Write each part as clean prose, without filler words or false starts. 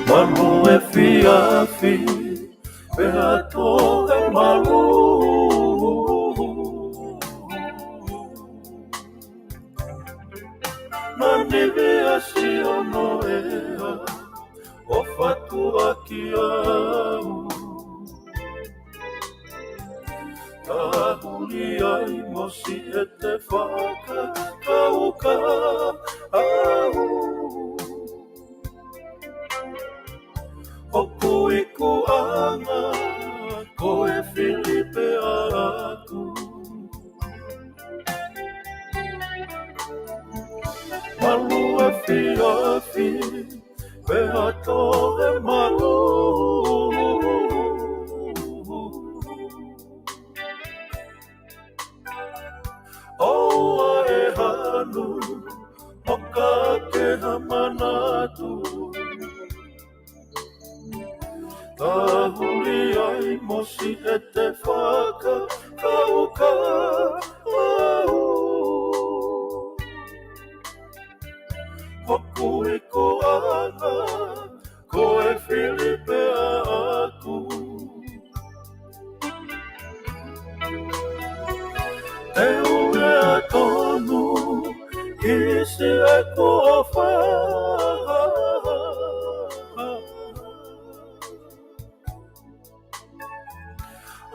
Malu e fiafi, pea to e malu. Nani via si ono ea, o fatua ki au. Tahuli ai mosi e te whaka, kauka au. Hoku iku anga, ko e Filipe aku. Malu e fiafi, pea to e malu. Oa e hanu, hoka ke hamanatu. Tahuli ai mosi e te whaka, kauka au. Hoku iku anga, ko e Filipe aku. Te unge a tonu, isi e kua wha.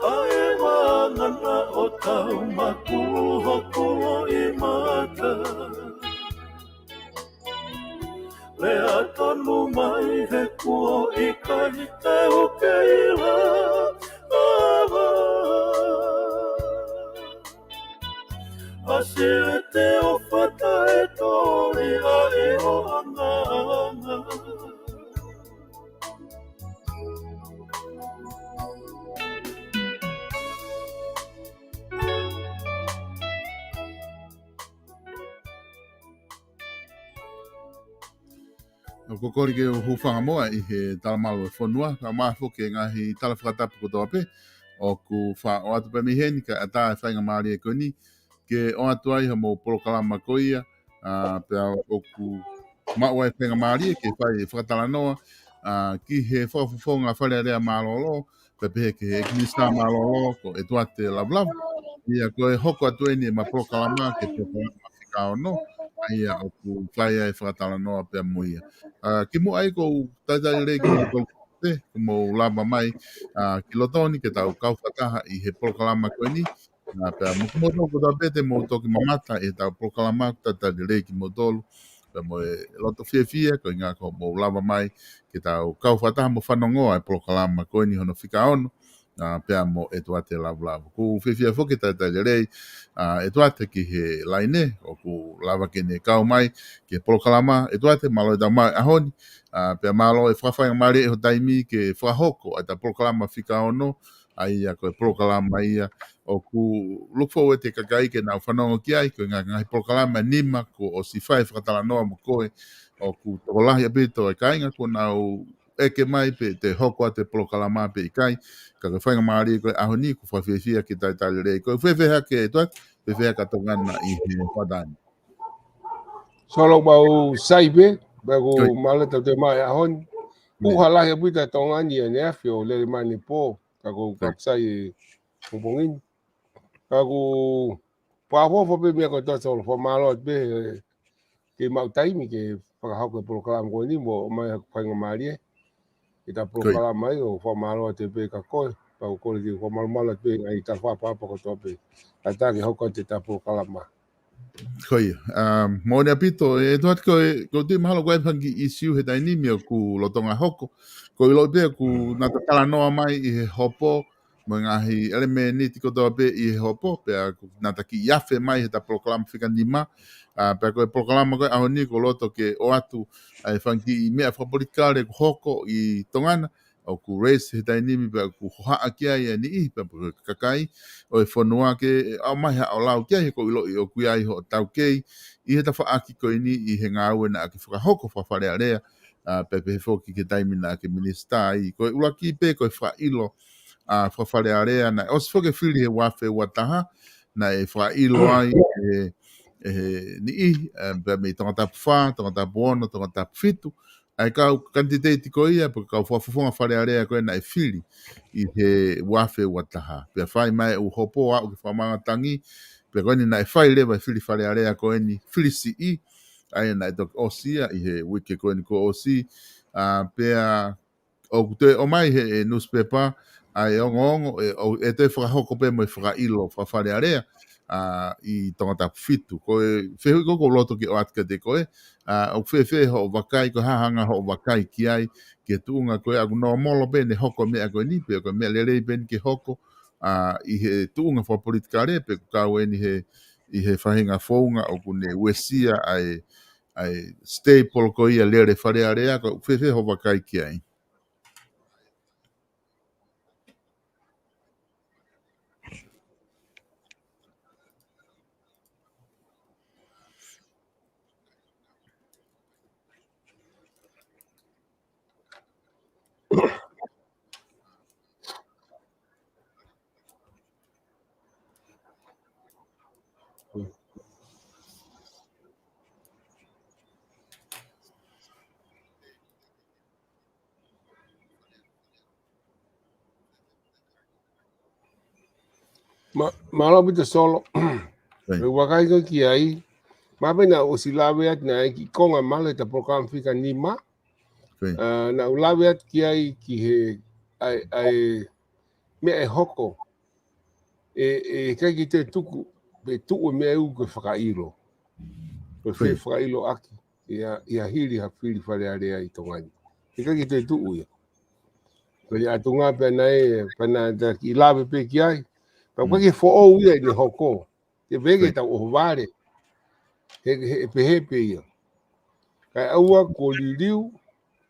Ae wangana o tau makulu hokulo i mata. Lea tonu mai he kua i kahi te uke ila. Asi e te o whata e tori a e o anga anga. O kokori ke o hufanga moa i he talamalo e whanua, ka maafo ke ngahi tala whakatapu ko toa pe, o ku wha o atu pe miheni ka ata e whainga maari e koni, ke o atu ai ha mo Polokalama Pea, pe o ku maua e whainga maari e ke whai e whakatala noa, ki he Fakafofonga Fale Alea malolo, pe pehe ke he Minisita malolo ko Etuate Lavulavu, ia ko e hoko atu eni e ma Polokalama ke Polokalama whikao no, ia o ku whai e whakatala noa pe muia. Ki mo ai ko taitai rei ki mo tau te, ki mo lava mai ki lotoni ke tau kau whataha i he Polokalama koe ni. Pea mo kumoto ko tau pete mo toki mamata e tau Polokalama taitai rei ki mo tolu. Pea mo e loto fia ko inga ko mo lava mai ke tau kau whataha mo whanongoa e Polokalama koe ni hono whika ono. Pea mo Etuate Lavulavu. Ku fia foki taitai rei Etuate ki he laine o ku lava ke ne kau mai ke Polokalama Etuate malo e tau mai ahoni pe malo e whawhainga mare e ho taimi ke whahoko a ta Polokalama whika ono ai a koe Polokalama ia o ku look forward te kakai ke nau whanongo ki ai ko ngahi Polokalama nima ko o si whai whakatala noa mo koe o ku tokolahi apito e kainga ko nau eke mai pe te hoko a te Polokalama pe i kai ka whainga mare koe ahoni ko whawhiawhia ki taitai rei koe whewheha ke Etuate whewheha ka tongana i he whadani. Solo mau saibe, bago malata te mai ahon. Uha lahi apuita tongani e neafio le mani po, kago kaksai kupongin. Kago pafofo pe mea koe solo fo malo be ke mau taimi ke whakahauka Polokalama koe ni mo mai whainga marie. Ita Polokalama i o fo malo te pe kakoe, pao kore ki fo malo pe ngai ta whapapa ko tope. Atangi hauka te ta Polokalama. Koi, mo ne apito, e tuat ko te mahalo koe pangi isiu he tainimi o ku lotonga hoko, ko i loi pia ku nata tala noa mai i he hopo, mo ngahi eleme niti ko toa pe i he hopo, pia ku nata ki iafe mai he ta Polokalama whika nima, pia koe Polokalama koe aho ni ko loto ke o atu, ai whanki i mea whaporikare ku hoko i tongana, o ku race he tainimi pia ku hohaa kia i ni i, pia kakai, o e whanua ke au mai ha o lau kia he ko ilo i o kui ai ho tau kei i he ta whaaki ko ini i he ngā ue na ake whakahoko whawhare area pepe he whoki ke taimi na ake Minisita i ko ula ki pe ko e whailo whawhare area na o si whoke whiri he wafe wataha na e whailo ai ni i pe me tonga tapu wha, tonga tapu ono, tonga tapu fitu ai kau kantiteti ko ia pe kau Fakafofonga Fale Alea ko na e fili I he wafe wataha pe fai mai u hopo a u famanga tangi pe ko ni na e fai leva fili Fale Alea ko ni fili si ai na dok osia I he wiki ko ni ko osi pe o te o mai he newspaper ai ongo e te whakahoko pe mo I whakailo Fale Alea I tongata fitu ko fehu ko loto ki o atka te koe o fe ho wakai ko hahanga ho wakai ki ai ke tuunga koe aku no molo bene hoko me ako ni pe ko me lele ben ke hoko I he tuunga for politika re pe ka weni he I he whahinga founga o kune wesia ai staple ko ia lere Fale Alea ko fe ho wakai ki ai Malo bita solo. Wakai ko ki ai. Mapena o silawe at na ki konga male ta program fika nima. Na ulawe at ki ai ki he ai me e hoko. E kai ki te tuku be tuku me e uke whakairo. Ko fe whakairo aki. Ia hiri ha whiri Fale Alea I tongani. E kai ki te tuku ia. Ko ia atunga pe nai pana ta ki lawe pe ki ai. Pa kwa ki fo o ia ni hoko. Te vege ta o vare. He pehepe ia. Kai aua ko liliu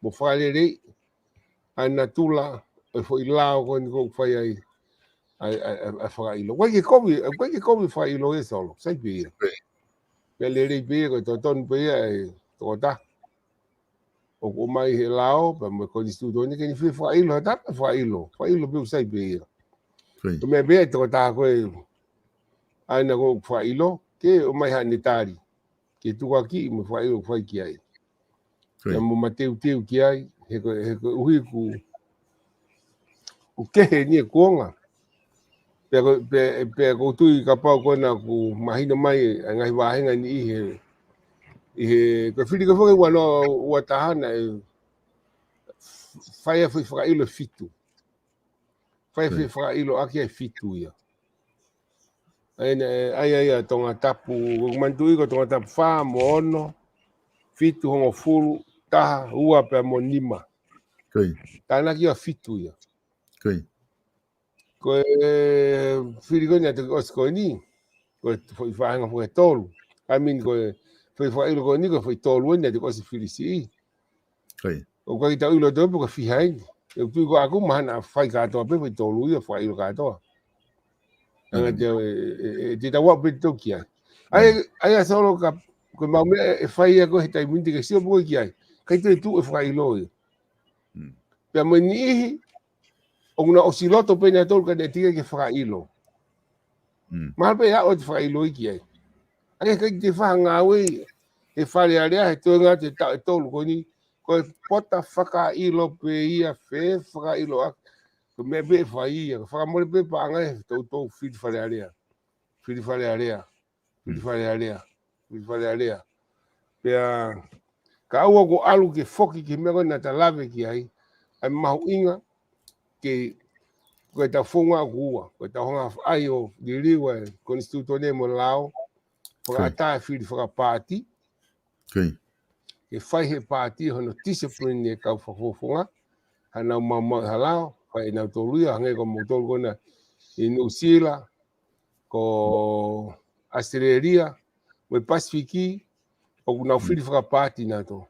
mo whale rei ana tula e fo I lao ko ni ko whai ai whakailo. Kwa ki komi whakailo e solo. Sai pe ia. Pea le rei pe ia ko ton pe ia e toko ta. O ko mai he lao pa mo ko distuto ni ke ni whakailo hata whakailo. Whakailo pe sai pe ia. Ko me be toko ta ko e ana ko whakailo ke o mai hanitari. Ke tuka ki mo whakailo whai ki ai. Ia mo mateu ki ai, he ko uhi ku kehe ni e kuonga. Pea ko tui ka pau kona ku mahina mai ngai wahenga ni ko whiri ka whaka wano ua tahana e whaia whi whakailo fitu. Whaia whi whakailo aki ai fitu ia. Ai tonga tapu, mantui ko tonga tapu wha mo ono, fitu hongo fulu, taha, ua pea mo nima. Tāna ki a fitu ia. Ko whiri ko ni atu osko ni, ko whaanga whaka tolu. I mean, ko whailo ko ni ko whai tolu ni atu osi whiri si. O kwa ki tau ilo topo ka whihaini. E tui ko aku mahana whai katoa pe whai tolu ia whailo katoa. Anga te tawa pe toki ai. Ai a solo ka ko mau me e whai a ko he tai minti ka sio po ki ai. Kai te tu e whailo ia. Pea mo ni ihi, o na osiloto pe na tolu ka ne tika ke whakailo. Mahal pe a o te whakailo iki ai. Ai kai te whanga awe, e Fale Alea, he tuenga te tolu ko ni, ko pota whakailo pe ia whe whakailo ak. Ko me be whai ia, ko whakamore pe pa anga e tau whiri Fale Alea. Whiri Fale Alea. Whiri Fale Alea. Whiri Fale Alea. Pea, ka aua ko alu ke whoki ke mego na ta lave ki ai, ai mahu inga, ke koe ta whonga kua, koe ta honga ai o diriwa e konstituto ne mo lao, whakaata e whiri whakapāti, ke whai he pāti hono discipline ne kau whakofonga, hanau mamau halao, whai nau toluia, hangai ko mo tolu kona i New Zealand, ko Australia, mo Pasifiki, o kuna whiri whakapāti na to.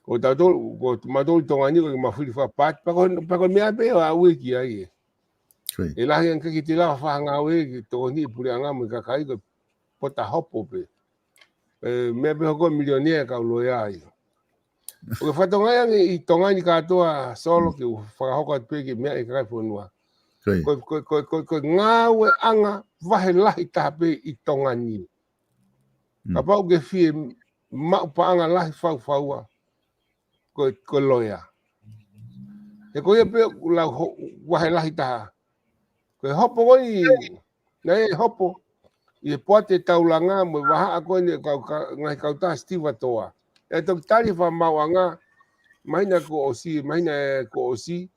Ko tātou, ko matolu tonga ni ko ma whiri whakapāti, pako mea pe o a wiki ai e. E lahi an kaki te lawa whahanga oe ki toko ni puri anga mo kakai ko pota hopo pe. Mea pe hoko milionea ka ulo ia ai. O ke whatonga ia I tonga ni katoa solo ki whakahoko atu pe ki mea I kakai whanua. Ko ngāwe anga wahe lahi taha pe I tonga ni. Ka pau ke fie mau pa anga lahi whau whaua. ko loya. E ko ia pe la wahelahi taha. Ko hopo koi na e hopo i poate taulanga mo waha ko ni ngai kauta stiva toa. E tok tari fa mawanga maina ko osi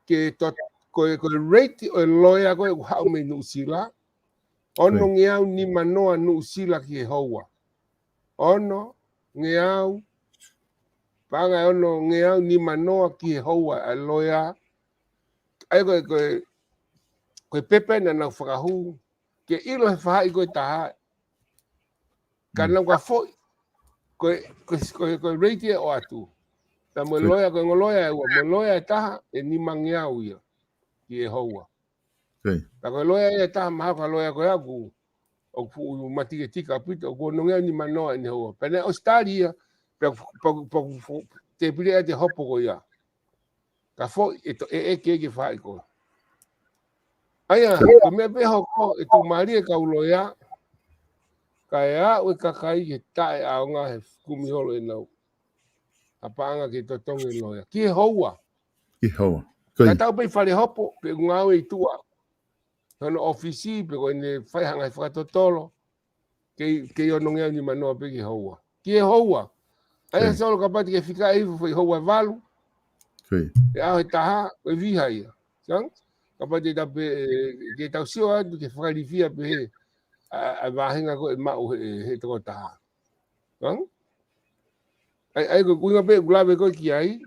ke tot ko rate o loya ko ha me no sila. Ono ngeau ni manoa no sila ki hoa. Ono ngeau panga ono ngeau ni manoa ki hoa a loya. Ai ko pepe na whakahu ke ilo he whahai ko taha kana ka fo ko rate o atu ta mo loya ko ngoloya e mo loya taha e ni mangeau ia ki hoa ta ko loya e taha ma ka loya ko aku o fu mati ke tika pito ko no ngeau ni manoa ni hoa pene australia te pire te hopo ko ia ka fo e ke whahai ko aya ko me pe hoko e tu maria ka uloya kaya o kakai ke tae aonga he kumiholo e nau. Apanga ke totongi loya. Ki hoa. Ka tau pei whare hopo, pe ngau e tua. Hono ofisi, pe ko ine whai hanga e whakatotolo. Ke ono ngea ni manoa pe ki hoa. Ki hoa. Aia solo ka pati ke whika ifu whai hoa valu. E ao he taha, e viha ia. Sang? Ka pati ta pe ke tau sio atu ke whakarifia pe he. A vahinga ko e mau he toko taha. Ai ko kuinga pe gulabe ko ki ai.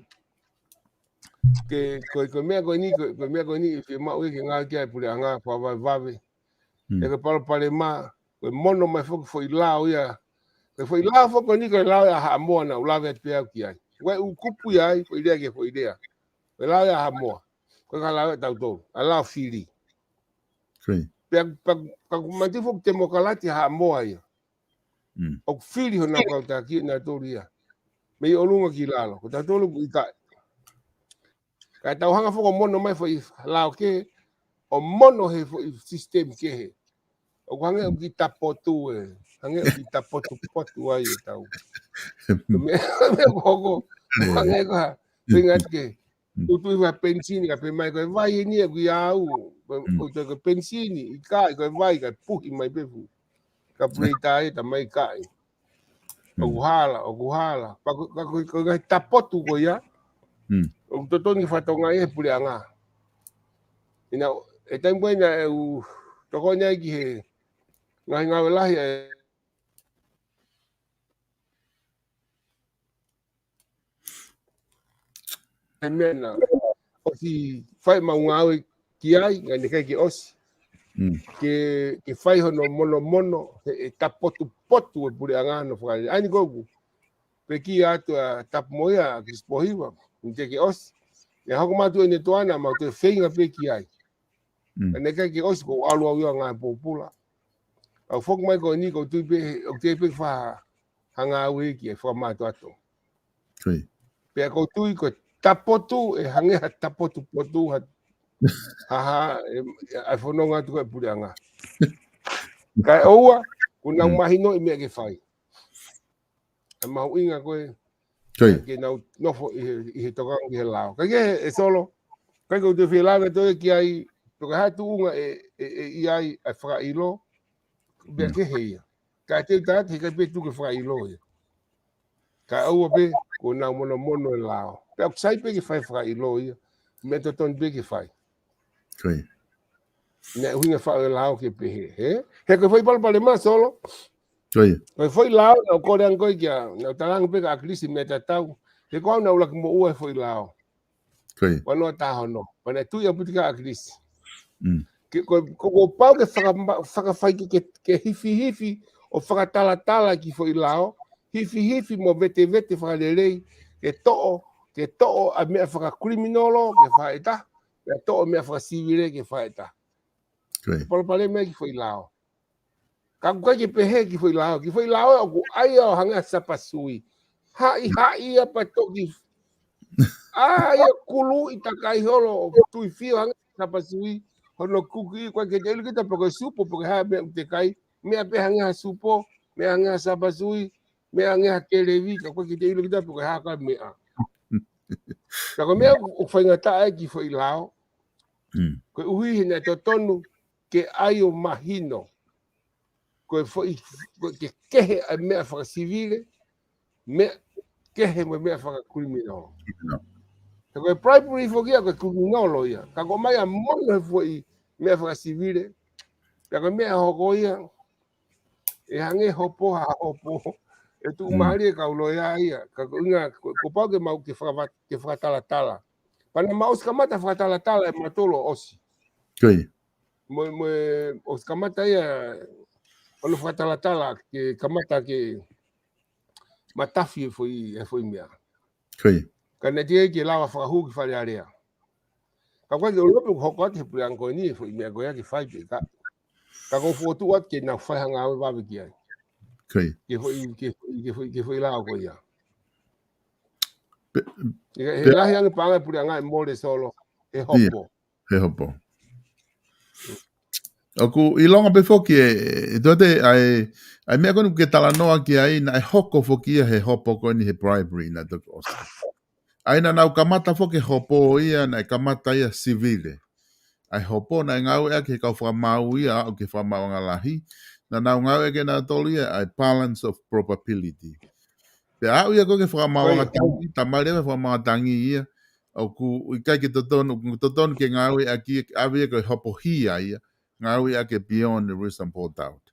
Ke ko mea ko ni ke mau ke nga ki ai pule anga pa vave. E ko pale ma ko mono mai foi lao ia. Ko foi lao fo ko ni ko lao ya ha mo na ulave pe ki ai. Wa u kupu ai foi idea ke foi idea. Ko lao ya ha mo. Ko ka lao tau to. Ala fili. Pe mati fo te mokalati ha mo ai. O fili ho na ko ta ki na toria. Me olunga ki lalo. Ko ta tolu i ka. Ka tau hanga fo mono mai foi lao ke o mono he foi system ke he. O hanga ki tapotu e. Hanga ki tapotu potu ai tau. Me ko hanga ka pingat ke. Tu va pensini ka pe mai ko vai ni ku au. O te ko pensini i ka ko vai ka puhi mai pe fu. Ka preita e ta mai kai. O guhala. Pa ko tapotu ko ya. O totoni fatonga e pule anga. Ina e tempo ina u tokonya ki he. Ngai ngawelahi e mena. O si fai maungawe ki ai ngane kai ki osi. Ke fai hono mono e tapotu potu e pule anga no fai. Ani gogu. Pe ki atu tap moia ki spohiwa. Nte ki osi. Ya hako matu ene toana ma te feinga pe ki ai. Ane kai ki osi ko alu au nga popula. Au fok mai ko ni ko tu pe o te pe fa hanga we ki e fa matu ato. Pe ko tu ko tapotu e hange tapotu potu ha ha ai fono nga tu ko purianga. Kai oua kuna mahino i me ke fai. Ma uinga ko ke no fo i toka ngi lao. Kai e solo kai ko te filanga to ki ai to ka tu unga e ai a fra ilo be ke heia. Ka te ta te ka pe tu ke fra ilo. Ka oua pe ko na mono e lao. Pe sai pe ke fai fra ilo ia. Me to ton pe ke fai. Ne uinga fa e lao ke pe he. He ko foi pal ma solo. Ko foi lao no ko dan ko kia no talang pe ka krisi me ta tau. He ko na ula mo ua foi lao. Wano ta hono. Wana tu ia putika krisi. Ko pau ke faka fai ke hifi o faka tala ki foi lao. Hifi mo vete faka lelei ke to'o a mea faka criminolo ke faeta. Ke to'o mea faka civile ke faeta. Pale me ki foi lao. Kakuka ke pehe ki foi lao o ku ai o hanga sapasui. Hai apa toki. Ai kulu itakai holo tu fio hanga sapasui. Hono kuki kwa ke tele kita poko supo poko ha me te kai me pe hanga supo me hanga sapasui mea ngea kelevi ka kwa ki te ilo kita puka haka mea. Ka ko mea o whaingata e ki whai lao. Ko uhi hina to tonu ke aio mahino. Ko ke kehe a mea whaka civile, mea kehe mo mea whaka criminal. Ka koe primary whokia koe criminal ia. Ka ko mai a mono he fwoi mea whaka civile. Ka koe mea hoko ia. E hange hopo ha hopo. E tu mahari e kaulo ia. Ka ko inga ko pau ke mau ke whakatala. Pana maus kamata whakatala e matolo osi. Koi. Mo os kamata ia ono whakatala ke kamata ke matafi e foi mea. Koi. Kana tie ke lawa whakahu ki Fale Alea. Ka koe ke ulope hoko ati he pule anko ni e foi mea koe ki whai pe. Ka ko fotu at ke na whai hanga awe babi ki ai. Koi. Ke foi lao koe ia. He lahi ange panga pule anga e mole solo. He hopo. He hopo. Oku ilonga pe foki e tote ai mea konu ke tala noa ki ai na e hoko foki he hopo koni he bribery na toki osi. Ai na nau kamata foki hopo ia na e kamata ia civile. Ai hopo na ngau e ke kau whamau ia au ke whamau ngalahi. Na nau ngau e ke na tolu ia ai balance of probability. Pe au ia koke whamau ngatangi, tamarewa whamau ngatangi ia. Au ku ikai ki totonu ke ngau e aki awi e koe hopo hia ia. Ngau ia ke beyond the reasonable doubt.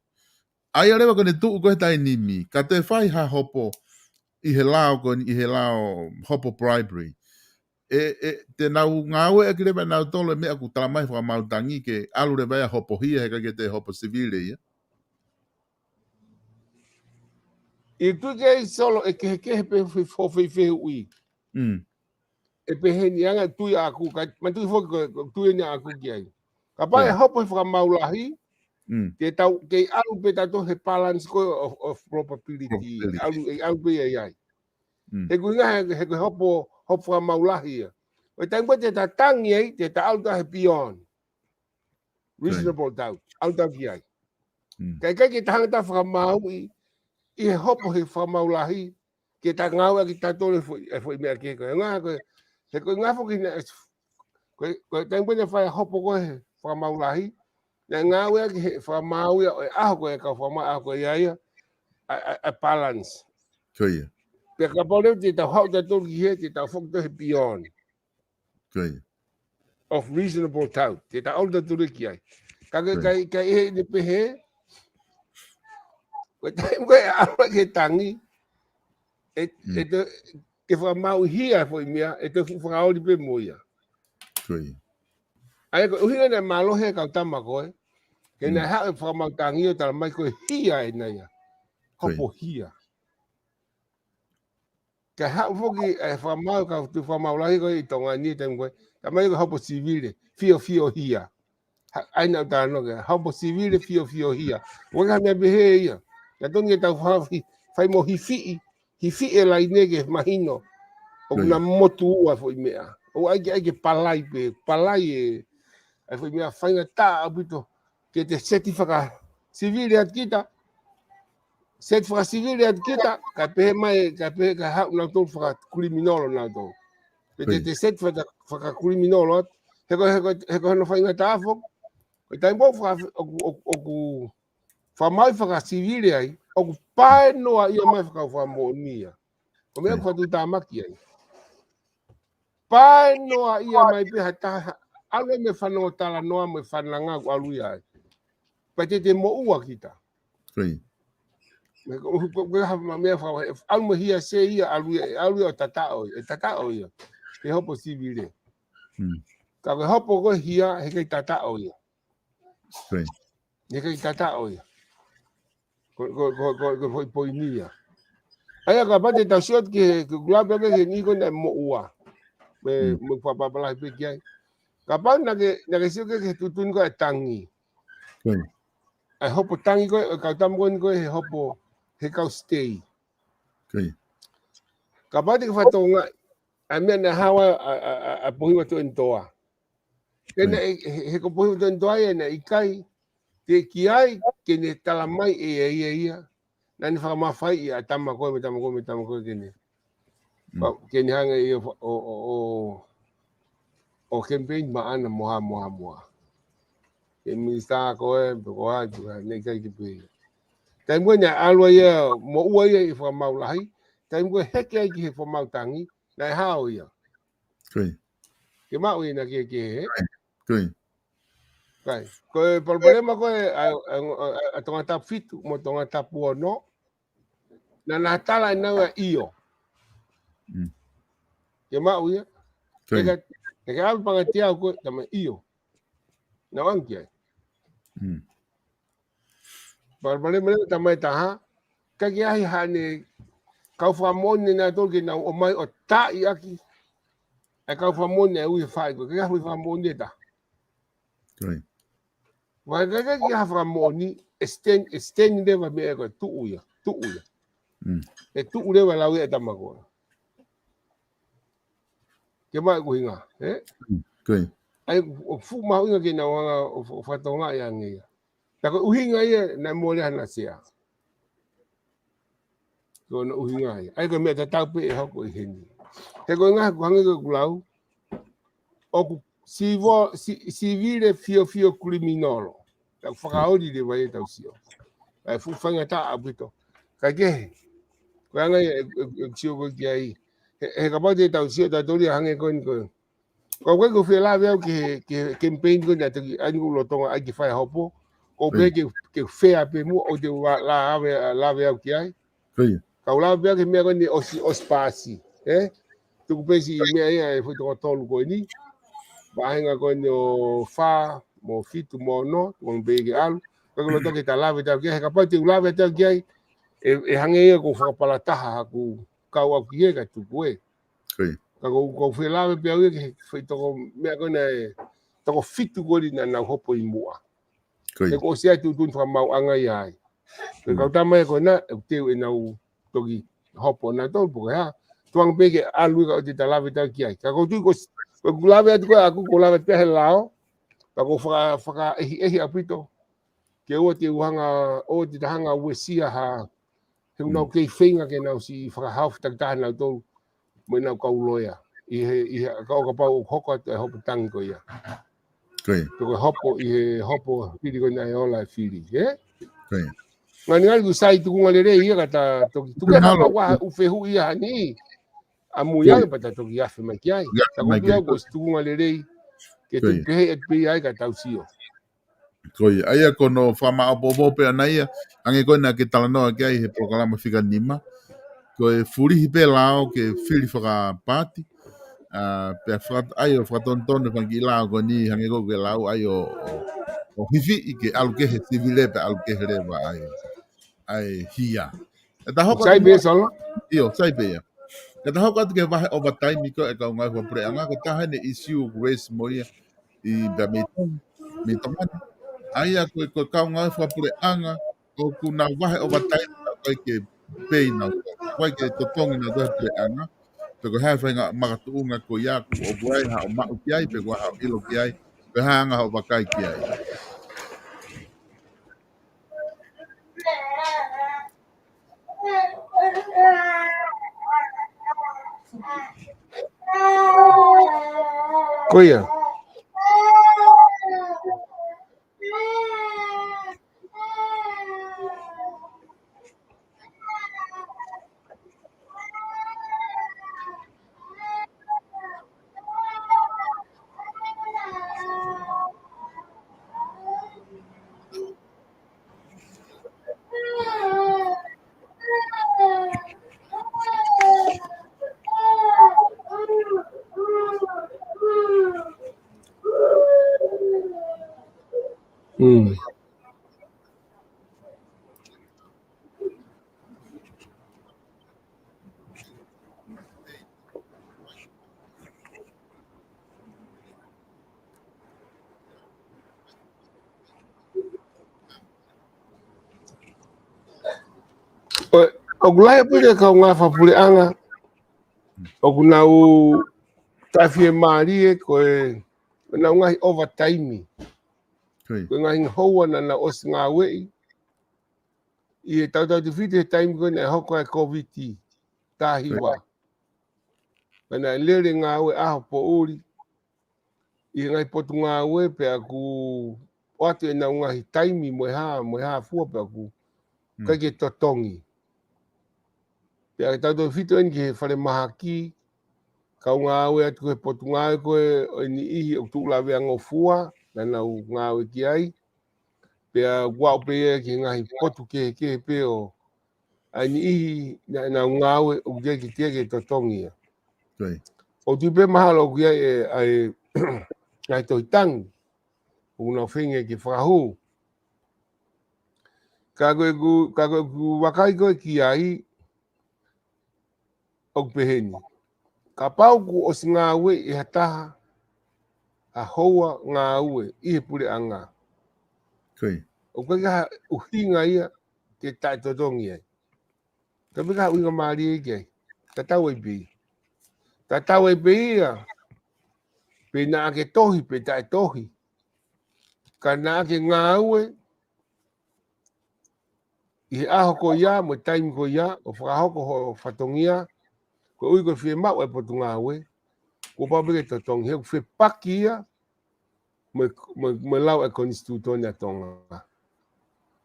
Ai arewa kone tuu koe tai nimi. Ka te whai ha hopo i he lao kone i he lao hopo bribery. Te nau ngau e ki rewa nau tolo mea ku talamai whamau tangi ke alu rewa ia hopo hia he kake te hopo civile ia. I tu ke solo e ke pe fe ui. E pe he ni anga tu ya aku ka matu fo tu ni aku ki ai. Ka pa e hopo fa maulahi. Ke tau ke alu pe tato he balance of probability. Alu pe ai. E ku nga he hopo fa maulahi. O tang po te tangi ai te ta alu he beyond reasonable doubt. Alu ta ki ai. Kai ke tang ta fa maui I hopo he whamaulahi ke ta ngau ki tato e foi mea ke koe. He koe ngā whoki koe tangpene whai hopo koe he whamaulahi. Na ngau ki he whamau ia o e aho koe ka whamau aho koe ia a balance. Koe. Pe ka pole te tau hau tato ki he te tau whokto he beyond. Koe. Of reasonable doubt. Te tau au tato ki ai. Ka he ne pehe Koe koe awa ke tangi, ke whamau hia foi mea, te whakaori pe moia. Koe. Ai koe uhina ne malohe kau tama koe, ke ne hao whamau tangi o tala mai koe hia e naia. Hopo hia. Ke hao whoki whamau kau tu whamau lahi koe I tonga ni temu koe, ta mai koe hopo civile, fio hia. Ai nau tala noke, hopo civile fio hia. Waka mea behe ia. Ya toni e tau whai mo hifi e lai nege mahino o kuna motu ua foi mea. O aike palai e foi mea whainga tā apito ke te seti whaka civile at kita. Seti whaka civile at kita, ka pehe mai, ka pehe ka hau nau tō whaka kriminolo nau tō. Te seti whaka kriminolo at, he ko hano whainga tā whok. Ko taimpo o whamai whaka civile ai, o ku pae noa ia mai whakau whamonia. O mea ku whatu tāmaki ai. Pae noa ia mai peha taha, alu me whanau tala noa me whananga ku alu ia ai. Pai te mo ua kita. Koi. Alu me hia se ia alu ia o tatao ia. He hopo civile. Ka ke hopo ko hia he kei tatao ia. Koi. He kei tatao ia. Ko foi poinia. Ai ka pate ta shot ke glaba ke ni ko na mo ua. Me papapala pe kia. Ka pa na ke sio ke tutun ko tangi. Koi. Ai hopo tangi ko ka tam ko he hopo he ka stay. Koi. Ka pate ke fatonga a me na hawa a pohiwa to entoa. Kena he ko pohiwa to entoa na ikai te kiai ke ne talamai ia. nani whakamawhai I tama koe kene. Kene hanga I o campaign maana moha. Ke Minisita koe, koa, nei kai ki pui. Tai mua nia alua ia, mo ua ia I whakamaulahi, tai mua heke ai ki he whamautangi, nai hao ia. Ke mau ina ke he. Kai. Koe palpalema koe a tonga tapu fitu, mo tonga tapu ono, na natala inaua iyo. Ke mau ia. Ke alu pangatia koe tama iyo. Na wangi ai. Palpalema tama taha, kaki ahi hane kau whamone na tolke na o mai o tai aki. E kau whamone e ui whai koe, kaki ahi whamone ta. Wai kaki ahi whamone, esteni lewa me e koe tuu ia. E tuu lewa lau e tama koe. Ke mai kuhinga, ai o fu mau inga ke na wanga o whatonga ia ngia. Tako uhinga ia na mole hana sea. Ko na uhinga ia. Ai ko mea ta taupe e hoko I heni. Te ko inga kuhangi ko kulau. O ku civile fio criminolo. Tak whakaori de vai tau sio. Ai fu whanga ta apito. Ka kehe. Ko anga ia e sio ko ki ai. He kapate tau sio ta tori hange ko ni ko. Ko ko fe la veo que campaign ko na te ani lo tonga ai ki fai hopo. Ko be ke fe ape mu o de la veo ki ai. Ka la veo que me ko ni ospasi, tu pesi me ai foi to tolu ko ni. Ba hinga ko ni o fa mo fitu mo no, ko be ke alu. Ko lo to ke ta la veo ki ai kapate la veo ki ai. E hange ko fa pala taha ku ka wa ki ga tu ko. Ko fe lave pe au ke foi to me ko na to fitu ko na hopo I mua. E ko sia tu fa mau anga ai. Ko ka tama ko na te e na to ki hopo na to po ha. Tuang pe ke alu ka te lave ta ki ai. Ka ko tu ko lave ko aku ko lave pe lao. Ka ko fa e apito. Ke o te hanga o te hanga wesia ha. He no ke finga ke na si fa half tak ta na to mo na ka uloya. I ka pau hoko te hopo tangi ko ia. Ko hopo I hopo pili ko na ola fili, Ngani ngai ku sai tu ngale ia kata to ke hapa wa u fehu ia ni. Amu ia pa to ia fe mai ai. Ta ko ko tu ngale ke tu ke et pi ai ka tau sio. Aia kono whama apopo pe anaia, ange koe na ke talanoa ke ai he Polokalama Whikanima, koe furihi pe lao ke whiri whakapāti, pe ai o whakatontone whangi lao ko ni hange koe ke lao ai o hivi I ke alu kehe civile pe alu kehe rewa ai hia. E ta hoko Sai be solo? Io, sai be ia. E ta hoko atu ke wahe overtime ko e ka ungai whapure anga, ko taha ne issue race mo ia I ba me tomani. Aia ko kaunga whapure anga o kuna wahe overtime koe ke pay na koe ke totongi na koe pure anga pe ko hae whainga makatuunga ko iaku o buai ha o mau ki ai pe ko ha o ilo ki ai pe hanga o wakai ki ai. Koia. O gulai pule ka nga whapure anga. O kuna u tawhie maari ko na ngai overtime. Ko ngai hoa na os ngā wei. I tau te white time koe na hoko e COVID tahiwa. Mana lere ngā ue aho po uri. I ngai potu ngā ue pe aku watu e na ngahi taimi mo ha fua pe aku. Kai ke totongi. Pe a tau te white eni ke whare mahaki. Kau ngā ue atu e potu ngā ue koe ni ihi o tū lawe ango fua. Na nau ngā ue ki ai. Pe a wau pe e ki ngahi potu ke pe o. Ai ni ihi na ngā ue o kia ki tia ke totongi. O tu pe mahalo kia e ngai toi tangi. Una whinge ki whakahu. Ka koe ku wakai koe ki ai o peheni. Ka pau ku o si ngā ue i hataha a hoa ngā ue i he pure anga. O koe ka uhinga ia te tai totongi ai. Ka pika uinga maari e kia. Tatau e pei. Tatau e pei ia. Pe na ke tohi, pe tai tohi. Ka na ke ngā ue i he aho ko ia, mo taimi ko ia, o whakahoko ho whatongia, ko ui ko whie mau e potu ngā ue, ko pāpeke to tongi, he ko whie paki ia, mo lau e konstitutoni a tonga.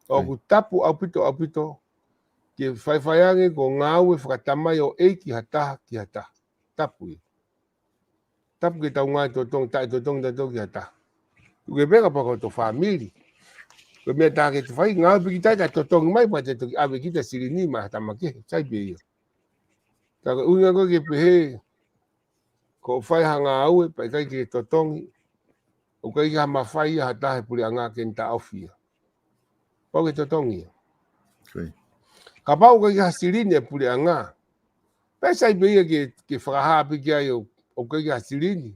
O ku tapu au pito, ke whaiwhaiange ko ngā ue whakatamai o eiki hataha ki hataha. Tapu i. Tapu ke tau ngai to tongi, tai to tongi ki hataha. Uke peka pako to whamiri. Ko mea tāke te whai, ngā piki tai to tongi mai pa te toki awe kita sirini ma hatamake, sai pe ia. Taka unga koe ke pehe, ko whai hanga aue, pa kai ke to tongi, o kai ka mawhai ia hatahe puri a ngā kenta aufia. Pau ke to tongi ia. Ka pau kai ka sirini e puri a ngā. Pai sai pe ia ke whakaha piki ai o kai ka sirini.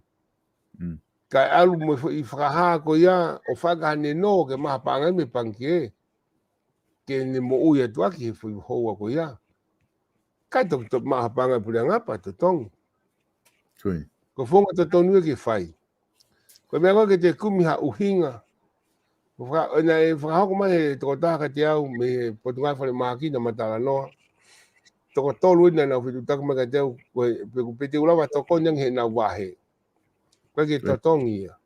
Kai alu mo I whakaha ko ia o whakahane no ke maha pangai me panki e. Ke ne mo ui atu aki he whi hoa ko ia. Kai tok tok maha pangai puri a ngapa to tongi. Ko whonga to tongi ke whai. Ko mea koe ke te kumiha uhinga. Na e whakahoko mai he toko tāka te au me he potungai whare mahaki na matala noa. Toko tolu ina na whitu taka mai ka te au. Ko pete ulawa toko nyang he na wahe. Koe ke totongi ia.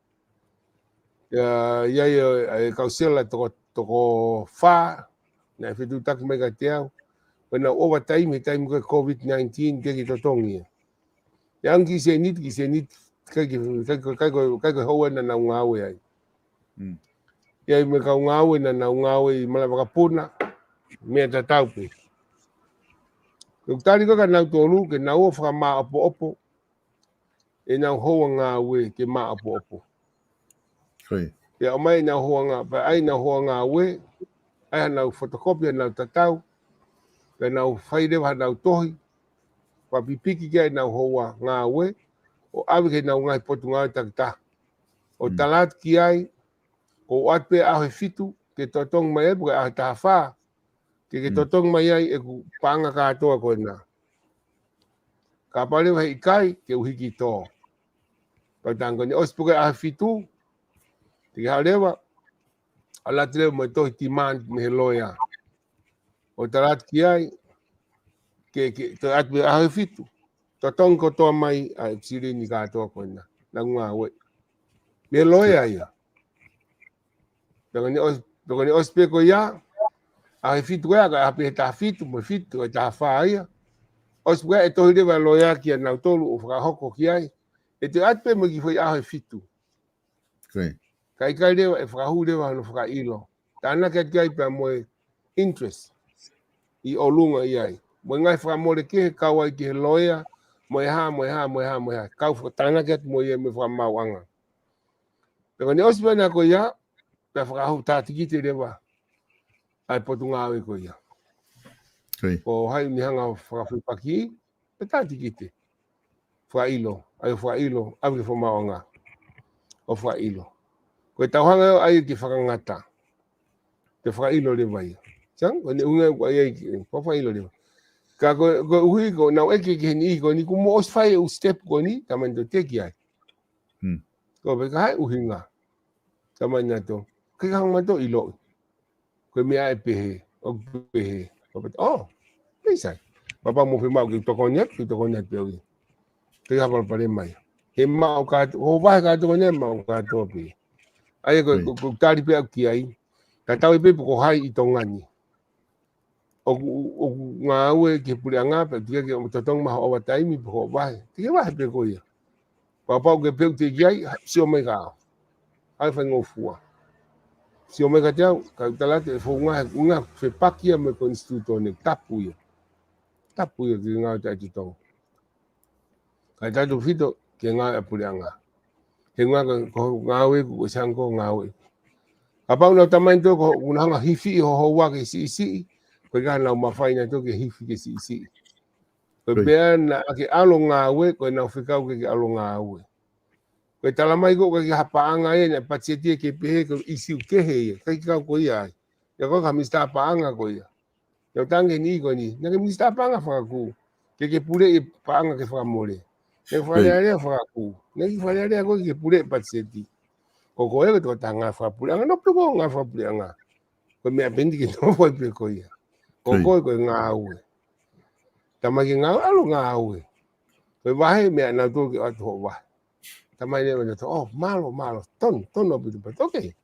Iai e kausela toko wha, na whitu taka mai ka te au. Pena owa taimi koe COVID-19 ke totongi ia. Yang ki se nit, kai koe hoa na nau ngāwe ai. Iai me kau ngāwe na nau ngāwe I mala wakapuna, mea tatau pe. Kau tari koe ka nau tolu, ke nau o whaka maa opo, e nau hoa ngāwe ke maa opo. Ia o mai nau hoa ngā, pa ai nau hoa ngāwe, ai nau photocopy nau tatau, pe nau whairewa nau tohi, pa pipiki kia nau hoa ngāwe, o awe ke nau ngai potu ngāwe takita. O talat ki ai, o atpe ahe fitu, ke totong mai e, ahe taha wha, ke totong mai ai e ku panga katoa koe nā. Ka parewa hei kai, ke uhiki tō. Patango ni ospuke ahe fitu, ke harewa, alatireu mai tohi demand me he loya. O talat ki ai, ke atpe ahe fitu, totong kotoa mai a sirini katoa koe nā. Nangua we. Me loya ia. Peko ni ospe ko ia, ahe fitu ea ka ape ta fitu, mo fitu e ta wha ia. Ospe e tohi rewa loya ki a nau tolu o whakahoko ki ai. E te atpe mo ki whai ahe fitu. Kai rewa e whakahu rewa hano whakailo. Tāna kia kia pia moe interest I olunga I ai. Mo ngai whakamore ke he kawa I ki he loya, moe ha. Kau tāna kia mo ia me whakamau anga. Peko ni ospe na ko ia, pe whakahu tātikite rewa. Ai potu ngāwe ko ia. O hai ni hanga whakawhipaki, pe tātikite. Whailo, ai whailo, awe whamau anga. O whailo. Koe tauhanga ai ki whakangata. Te whailo rewa ia. Sang, o ne unga ai ki whailo rewa. Ka koe uhi ko, nau eke ki heni ko ni kumo oswhai u step ko ni, tamando teki ai. Ko pe ka hai uhinga. Tamanya to. Kai hang mato ilo. Koe mea e pehe. o pe oh bisa papa mo fi mau ki to konya pe wi te ha pa le mai he mau ka o va ka to konya mau ka to pe ai ko tari pe ki ai ka tau pe ko hai I tongani o nga we ki pulianga pe tia ki o totong ma o tai mi ko va ti va pe ko ia papa ke pe ti ai si o me ka ai fa ngo fua si o me ka tau ka tala te fo nga fe pakia me konstituto ne tapu ia ki nga ta ti tong ka ta do fito ke nga pulianga he nga ko nga we ko sang ko nga we apa no tamai to ko unanga hifi ho wa ke si ko ga na ma faina to ke hifi ke si ko ben ke alo nga we ko na fika ke alo nga we ko talamai ko ke hapa anga e na patseti ke pe ko isi ke he ka ko ya ya ko kamista pa anga ko ya yo tange ni ko ni na ke mista pa anga fa ku ke pure pa anga ke fa mole ke fa le fa ku ne ki fa le ko ke pure patseti ko e to tanga fa pure anga no ko nga fa pure anga ko me apendi ke no foi pe ko ya ko nga we tamaki nga alo nga we ko vai me na to ke ato wa tamai ne to oh malo ton no bitu pa okay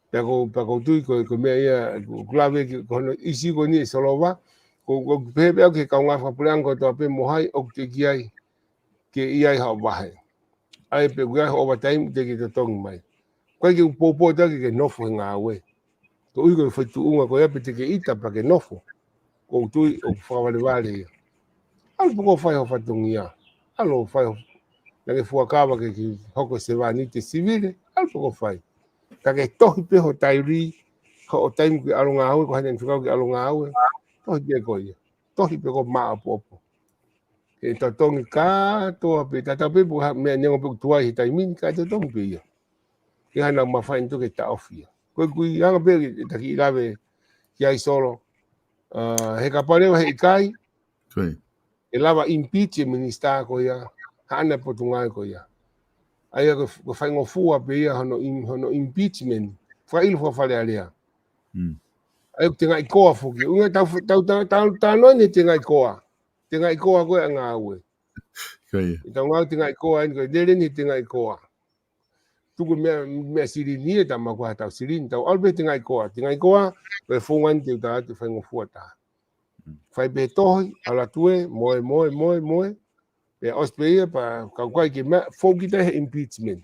pego tu ko me ya clave ko isi ko ni solo wa ko pe ke ka nga fa pure anga to pe mo hai o ke ai ke ia ha wa ai pe ga over time de ke tong mai ko ke popo ta ke no fo nga we to i ko fa tu unga ko ya pe ke ita pa ke no fo ko tu o fa vale al ko fa ho fa tungia alo fa na ke fo ka ba ke hoko se va ni te civile al ko fa ka ke to pe ho tairi ko time ke alo nga ko hanen fuka ke alo nga to je ko ye to pe ko ma popo e to tong ka to pe ta pe bu me ne ko tu ai tai min ka to tong pe ya ke ana ma fa into ke ta ofia ko ku ya pe ta ki lave ya solo he ka pare he kai e lava impeach Minisita ko ya hana potunga ko ya ai ko fa ngo fua pe ya hono impeachment fa il fo Fale Alea ai tenga I koa fuki unga ta no ni tenga I koa ko nga we nga tenga I koa ni ko dele ni tenga I koa tuku me siri ni ta ma ko ta siri ta albe tenga I koa pe fongan te ta fa ngo fua ta fai be tohi ala tue moe pe ospeia pa ka ke ma foki te impeachment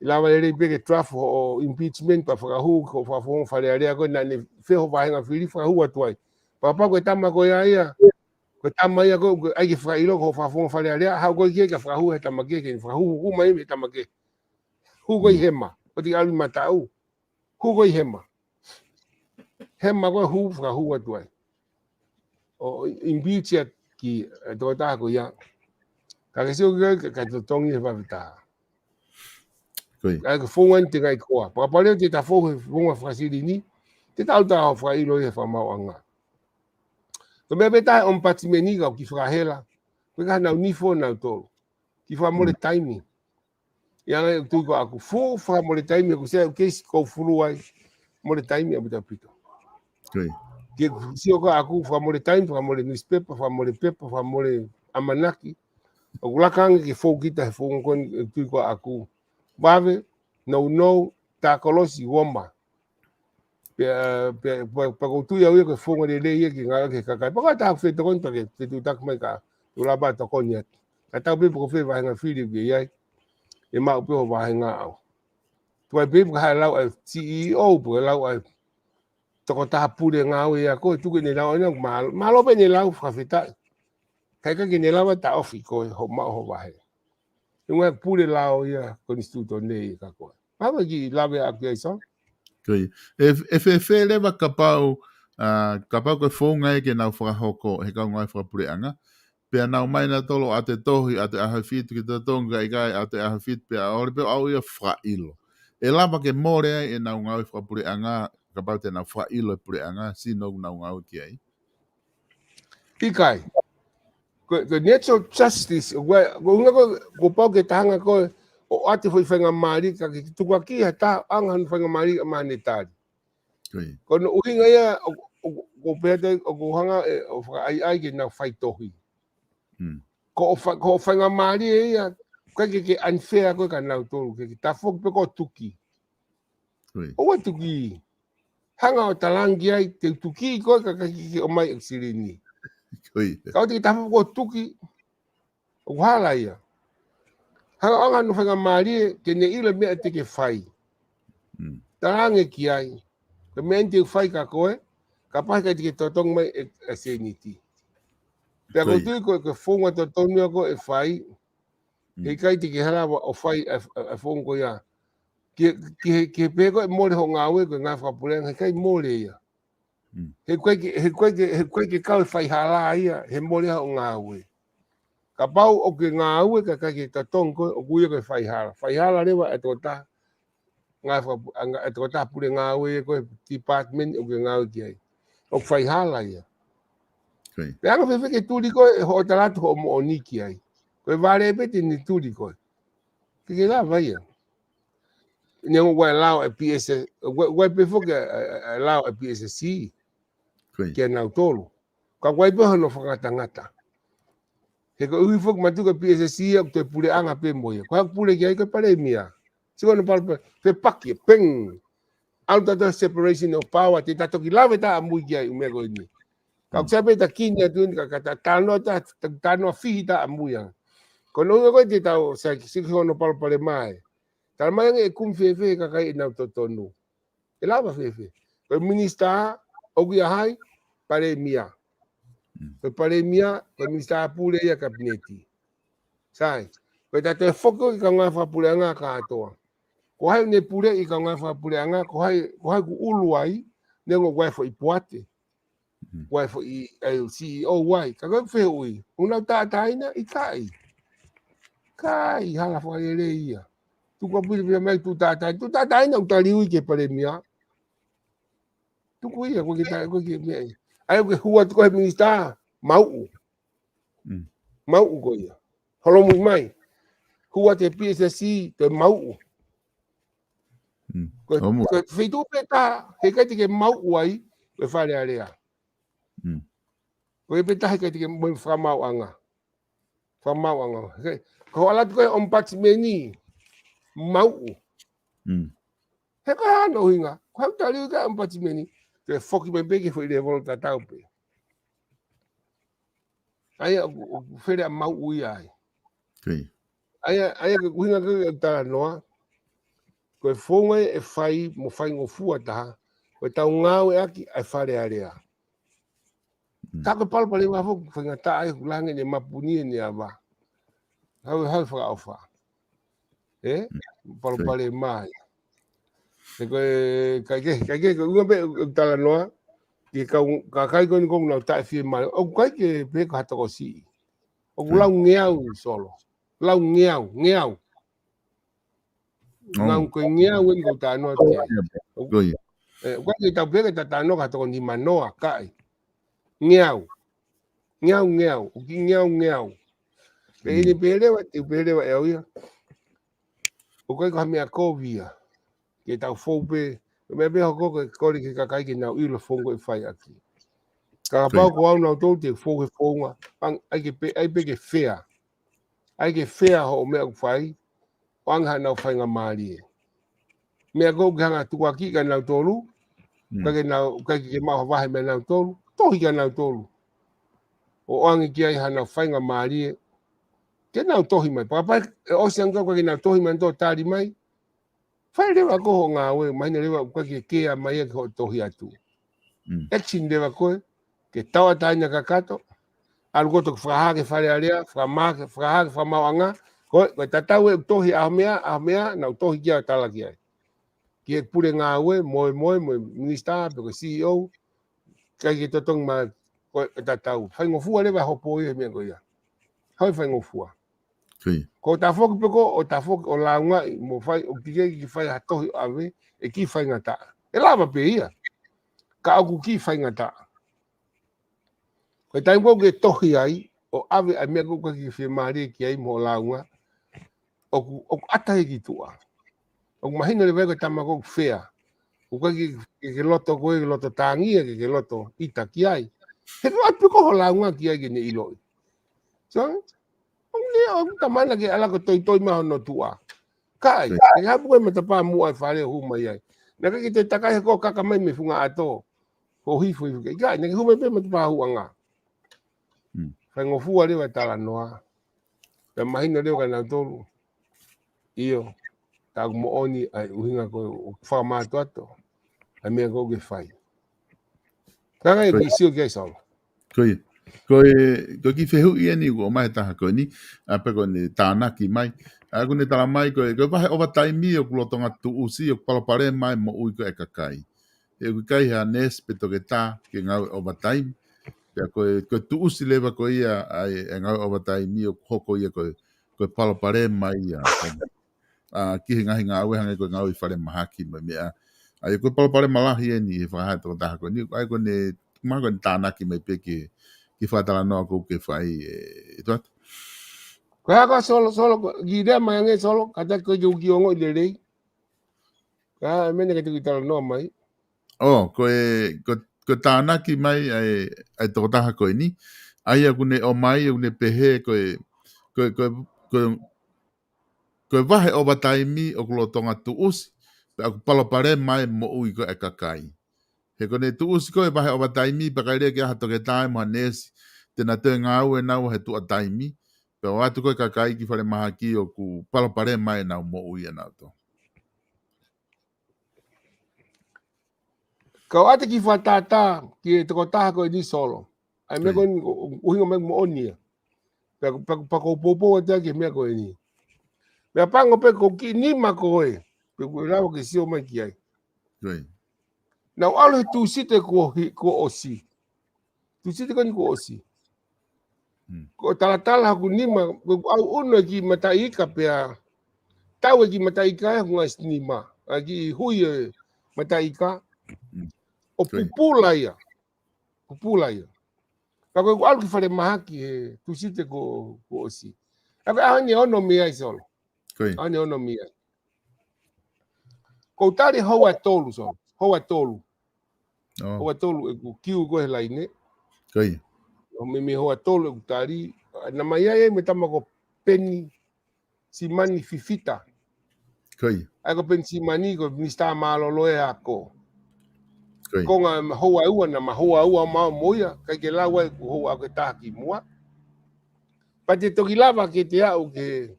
la vale pe ke trafo o impeachment pa fa hu ko fa fo Fale Alea ko na ne fe ho va nga fili fa hu atuai papa ko tama ko ya ko tama ya ko ai ke fa ilo ko fa fo Fale Alea ha ko ke fa hu ta ma ke fa hu mai ta ma ke hu ko hema o ti al matau hu ko hema ko hu fa hu atuai o impeach ki to ta ko ya ka ke so ka to tong ni va ta ka fongan te kai ko pa pa le te ta fo fonga frasili ni te ta alta fa ilo e fa ma anga to me beta on patimeni ga ki fra hela ko ga na ni fo na to ki fa mo le time ya tu ko aku fo fa mo le time ko se ke ko fulu ai mo le time ya buta pito ke si ko aku fa mo le time fa mo le newspaper fa mo le paper fa mo le amanaki o lakang ki fo kita fo kon tu ko aku bave no ta kolosi woma pe ko tu ya ko fo ngore le ye ki nga ke ka pa ta fe to kon pa ke tu tak mai ka tu la ba to kon ya ta be ko fe va nga fili bi ya e ma pe va nga au tu be ka la CEO po la to ko ta pu de nga ya ko tu ke ne la ma lo pe ne la fa fita ka ke ne la ta ofi ko ho ma ho va he nga pu de la ya ko instituto ne ka ko pa ki la be a ke so e leva kapau ko fonga e ke nau whakahoko he kaunga e whakapureanga pea nau mai na tolo a te tohi a te ahawhitu ki te tonga I gai a te ahawhitu pea ore pea au ia whailo e lava ke more ai e nau ngau e whakapureanga kapau te nau whailo e pureanga si nau ngau ki ai Ikai ko natural justice ko pau ke tanga ko o ate foi whenga mari ka ki tuka ki ta angan whenga mari a manetari Kono uhinga ia o pete o ko hanga o ai ke na fai tohi. Ko whainga maari ia ke unfair ko ka nau tolu ke ta fok pe ko tuki. O tuki. Hanga o talangi ai te tuki ko ka o mai eksirini. Kau te ta fok ko tuki o hala ia. Hanga anga no whainga maari ke ne ila mea te ke whai. Talangi ki ai. Ke mea te whai ka koe ka pai ka te ke totong mai eksiniti. Pea ko tui ko ke whonga totonua ko e whai. He kai te ke hara o whai a whongo ia. Ke peko e mole ho ngāwe ko ngā whapurenga. He kai mole ia. He koe ke kau whai hala ia. He mole ho ngāwe. Ka pau o ke ngāwe ka kai ke tatong ko o kuia ko whai hala. Whai hala rewa e tō ta. Ngā e tō ta pure ngāwe ko department o ke ngāwe ki ai. O whai hala ia. Pea anga whewhe ke tūri ko e ho taratu ho mo o niki ai. Koe vare e pete ni tūri koe. Ke la vai ia. Nyango wai lao e PS, wai pe foke lao e PSC. Kia nau tolu. Ka wai pe hono whakatangata. He ko ui foke matuka PSC au te pure anga pe moia. Ko hak pure ki ai koe pare mia. Siko no pare pe paki, peng. Au tato separation of power. Te tatoki lawe ta amui ki ai umego ini. Ka kusape ta kini atu ka kata tano fihi ta amui anga. Kono unga koe te tau siki hono pare mai. Tala mai e kum fefe ka kai nau totonu. E lava fefe. Koe Minisita ogi ahai pare mia. Koe pare mia, koe Minisita pule ia kabineti. Sai. Koe tato e foko i ka ngā whapureanga ka atoa. Ko hai ne pule i ka ngā whapureanga, ko hai ku ulu ai, nengo wai fo i puate. Wai fo i CEO wai. Ka koe wheo ui. Unau tātaina i kai. Kai hala whaere ia. Tuko pili pia mai tu tata ina utaliui ke pare mia. Tuko ia ko ke mea. Ai ko hua ko Minisita mau. Mau ko ia. Holo mu mai. Hua te PSC te mau. Ko feitu peta he kai te ke mau ai ko Fale Alea. Ko peta he kai te ke mo famau anga. Famau anga. Ko ala ko ombudsman mau. He ka hana hinga. Ko hau taliu ka ombudsman te foki me beke foi de volta taupe. Ai o fere mau ui ai. Ai ko hinga ko tala noa. Ko fonga e fai mo fai ngofua ta. Ko tau ngau e aki ai Fale Alea. Ta ko palpa le wa fo fai ngata ai lange ne mapuni ni ava. Hau fa ofa. Palpa le mai. Kai ko unga be tala noa. Ki ka kai ko ngong na ta fi mai. O kai ke pe ka to si. O lau ngeau solo. Lau ngeau. Ngau ko ngeau en ko ta no te. Ko ke ta pe ka ta no ka to ni manoa kai. Ngeau. O ki ngeau. Pe ni pelewa e oia. O kai ka mea kovia. Ke tau fope. Me be ho ko ke ka kai ke na ilo fongo e fai aki. Ka pau ko au na to te fonga. Ai pe ke fea. Ai ke fea ho me ku fai. Wanga na fai nga mali. Me go ganga tu aki ka na tolu. Ka ke ma va me na tolu. To hi ka na tolu. O angi ki ai hana fai nga mali. Ke na to hi mai. Papa o sanga ko ke na to hi man to tari mai. Fai rewa ko ngā we, mai ne rewa kwa ke a mai e ko tohi atu. Action rewa koe, ke tawa taina kakato, alu koto whaha ke Fale Alea, whaha ke whamauanga, koe tatau e tohi ahmea, na tohi kia tala ki ai. Ki e pure ngā we, moe, Minisita, peko CEO, kai ke totong ma koe tatau. Whai ngofua rewa hopo i he mea koe ia. Hau whai ngofua. Ko ta foki peko o ta foki o launga mo fai o ki fai hatohi ave e ki fai ngata. E lava pe ia. Ka aku ki fai ngata. Ko tai mo ke tohi ai o ave a mea ko ki fi mari ki ai mo launga. O ata e ki tua. O mahina le vego tamako fea. Uka ke loto koe, ke loto tangia, ke loto ita ki ai. He ko atu ko holanga ki ai ke ne iloi. So, ang tamana ke ala ko toi ma no tua. Kai, ke hapu koe matapa mua ai whare hu mai ai. Naka ki te takai he ko kaka mai me funga ato. Ko hifu hifu ke. Kai, naka hu mai pe matapa hu anga. Whai ngofua rewa tala noa. Pe mahina rewa ka nau tolu. Iyo. Taku mo oni ai uhinga ko whamātu ato. Ai mea ko ke whai. Kanga e ki sio kia song. Koe ki whehu ia ni o mai taha koe ni, a pe koe ni tānaki mai. A koe ni tala mai koe wahe owa taimi o kulotonga tu usi o palapare mai mo ui koe e kakai. E koe kai hea nes pe toke tā ke ngau owa taimi. Pea koe tu usi lewa koe ia e ngau owa taimi o hoko ia koe palapare mai ia. Kihi ngahi ngā aue hange koe ngau i whare mahaki mai mea. Ai koe palapare malahi e ni e whakahae toko taha koe ni. Ai koe ni mako ni tānaki mai pe ki whatala noa kou ke whai Etuate. Koe haka solo, ki rea mai ange solo, kata koe ki ongo i le rei. Koe mene ka tuki tala noa mai. Koe tānaki mai ai toko taha koe ni. Ai a kune o mai a kune pehe koe wahe o wataimi o kulotonga tu usi. Pe aku palapare mai mo ui koe e kakai. He kone tu usi koe wahe o wataimi pakairea ki aha toke tae moha nesi. Tena te ngā ue nau he tu a taimi. Pe o atu koe kakai ki whare maha ki o ku palapare mai nau mo ui e nau to. Kau ate ki whatata ki e toko taha koe ni solo. Ai mea koe ni uhinga mai mo onia. Pako popo e tea ki mea koe ni. Mea pango pe ko ki nima koe. Pe koe rawa ki sio mai ki ai. Koe. Nau alu he tu site ko osi. Tu site koe ni ko osi. Ko tala haku nima, au uno ki mataika pea, tau ki mataika e hunga nima, ki hui e mataika, o pupula ia. Kako ko alu ki whare mahaki he tusite ko osi. Ako ahani ono mia i solo. Ahani ono mia. Ko tari hoa tolu solo, hoa tolu. Hoa tolu e ku kiu ko he laine. Koe. O me hoa tolu e ku tari, na mai ai me tamako peni simani fifita. Koe. Ai ko pen simani ko Minisita malolo e ako. Koe. Ko ngā hoa ua na hoa ua mao moia, kai ke lawa e ku hoa ke taki mua. Pa te toki lava ke te au ke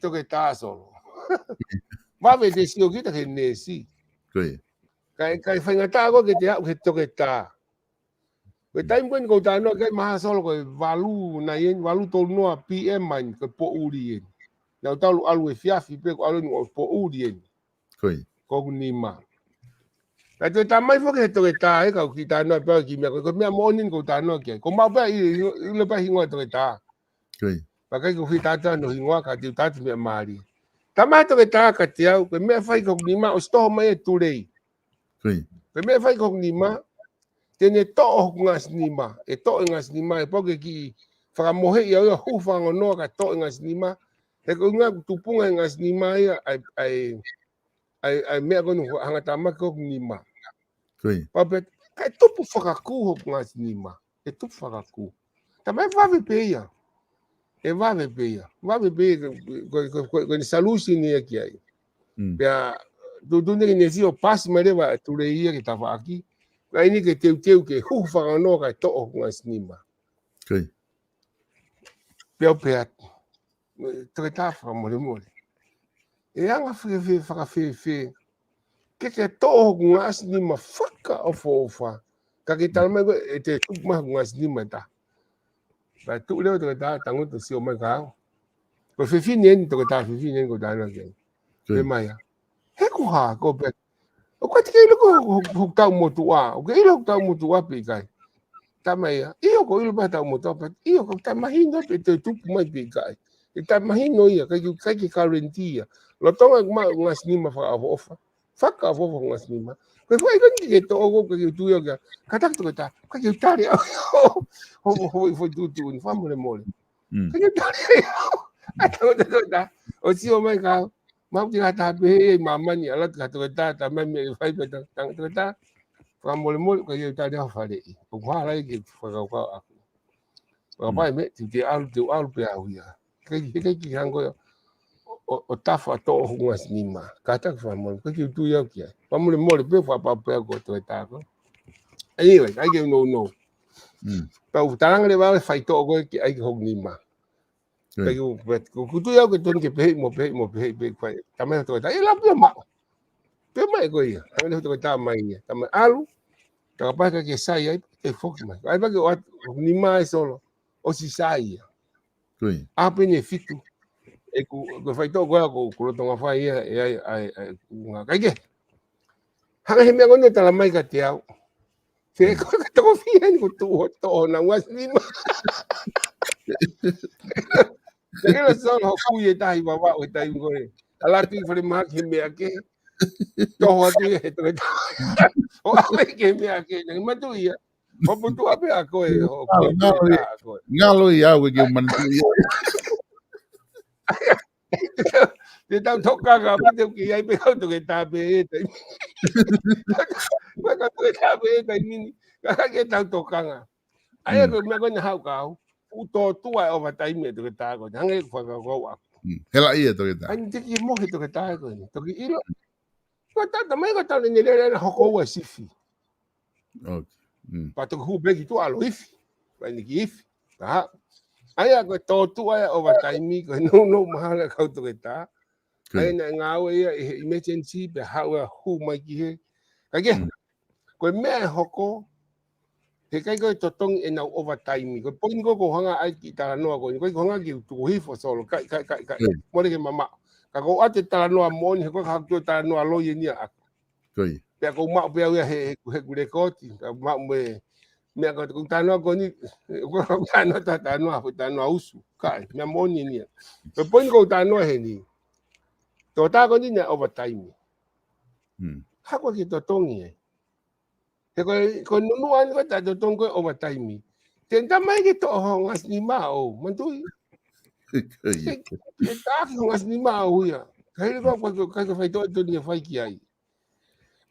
toke tā solo. Mawe te sio kita ke nesi. Koe. Kai whainga tā ko ke te au ke toke tā. Koe taim koe ni kou tānoa kai maha solo koe walu tolu noa PM man koe po uri en. Nau taulu alu e fiafi pe ko alu ni po uri en. Koe. Koku ni ma. Kai te tamai fo ke toke tā e kau ki tānoa pe ki mea koe mea moonin kou tānoa kia. Ko mau pe i le pa hingoa toke tā. Koe. Pakai ko fi tata no hingoa ka te tata mea maari. Tamai toke tā ka te au koe mea whai koku ni ma o stoho mai e turei. Koe. Koe mea whai koku ni ma tene to'o hoku ngas nima, e to'o ngas nima, e poke ki whakamohe i au hufanga noa ka to'o ngas nima, e ko ngā tupunga ngas nima ia ai mea konu hangatama hoku nima. Koe. Pape, kai tupu whakaku hoku ngas nima, e tupu whakaku. Tamai wawe peia, e wawe peia, koe ni salusi ni e ki ai. Pea, tudune ki nesi o pasi marewa e ture ia ki tawaki, kai ni ke teu ke hufanga no kai to o ngas nima. Koe. Pea pea. Te tafa mo. E anga fe. Ke to o ngas nima faka ofa. Ka ke talma e te tukma ngas nima ta. Ba tu le te ta tango to si o mai ka. Ko fe finen to ta fe finen ko ta na ke. Pe mai. He ku ha ko pe. O ka te ilo ko hukta motua, o ka ilo hukta motua pe kai. Tamaya, iyo ko ilo ba ta motua pa, iyo ko tamahino pe te tupu mai pe kai. E tamahino ia, kai ki karentia. Lo tonga ngas nima fa ofa. Faka ofa ngas nima. Ko foi kan ki to o ko ki tu yo ka. Katak to ta, ka ki tari. Ho foi tu ni famole mole. Ka ki tari. Ata o ta. O si o mai ka. mau ki hata be mama ni ala ka to ta ta mai me fai pe tang to ta fa mole ko ye ta dia fale ko ha lai ki fa ka ko pai me ti al pe au ya ke hango o tafa to hungas nima kata fa mole ko ki tu ya ki fa mole pe fa pa pe ko to ta ko anyway I give no pa utang le ba fai to ko ki ai hog nima Pero kutu ya que ton que pe pa tamai to ta ila pe mai ko ya tamai to ta mai ya tamai alu ta pa que sai ai te fok mai ai pa que ni mai solo o si sai a benefitu e ku fai to ko lo tonga fai ai nga kai ke hanga he me ngono ta la mai ka te au se ko to fia ni ko to na was ni ma Kaya sa kuya tayo baba o tayo ko eh. Alati fa ma ke me ake. To wa tu e to. O ake ke me ake nang matu ya. Paputu ape ako eh. O ako. Ngalo ya we ke man ya. Dia tahu toka ka ape te ki ai pe ka to ke tabe. Ba ka to ke tabe ka ni. Ka ke tahu toka nga. Ai ko me ko na hau ka. Uto tua o va tai me to ke ta ko. Hange fa ka ko. Hela ia to kita. Anh thích mo hito ka tayo ko ni. To ki ilo. Ko ta mai ko ta ni le na hoko wa sifi. Okay. Pa to hu be ki to alo ifi. Pa ni ki ifi. Ta. Aya ko to tu aya over time ko no mahala ka to ka. Ai na ngawe ya emergency be hawa hu mai ki he. Ka ke. Ko me hoko he kai ko to tong en overtime ko pon ko hanga ai ki ta no ko hanga ki tu hi fo solo kai mo le ke mama ka ko ate ta no mon he ko ha to ta no lo ye ni a Koi pe ko ma pe ya he gure ko ti ma me ko ta no ko ni ko ta no ta no usu kai me mon ni pe pon ko ta no he ni to ta ko ni na overtime ha ko ki to tong ni ko nunuan ko ta to tong ko overtime tenta mai ki to ngas ni mao mantui ke ta ngas ni mao ya kai ko fai to ni fai ki ai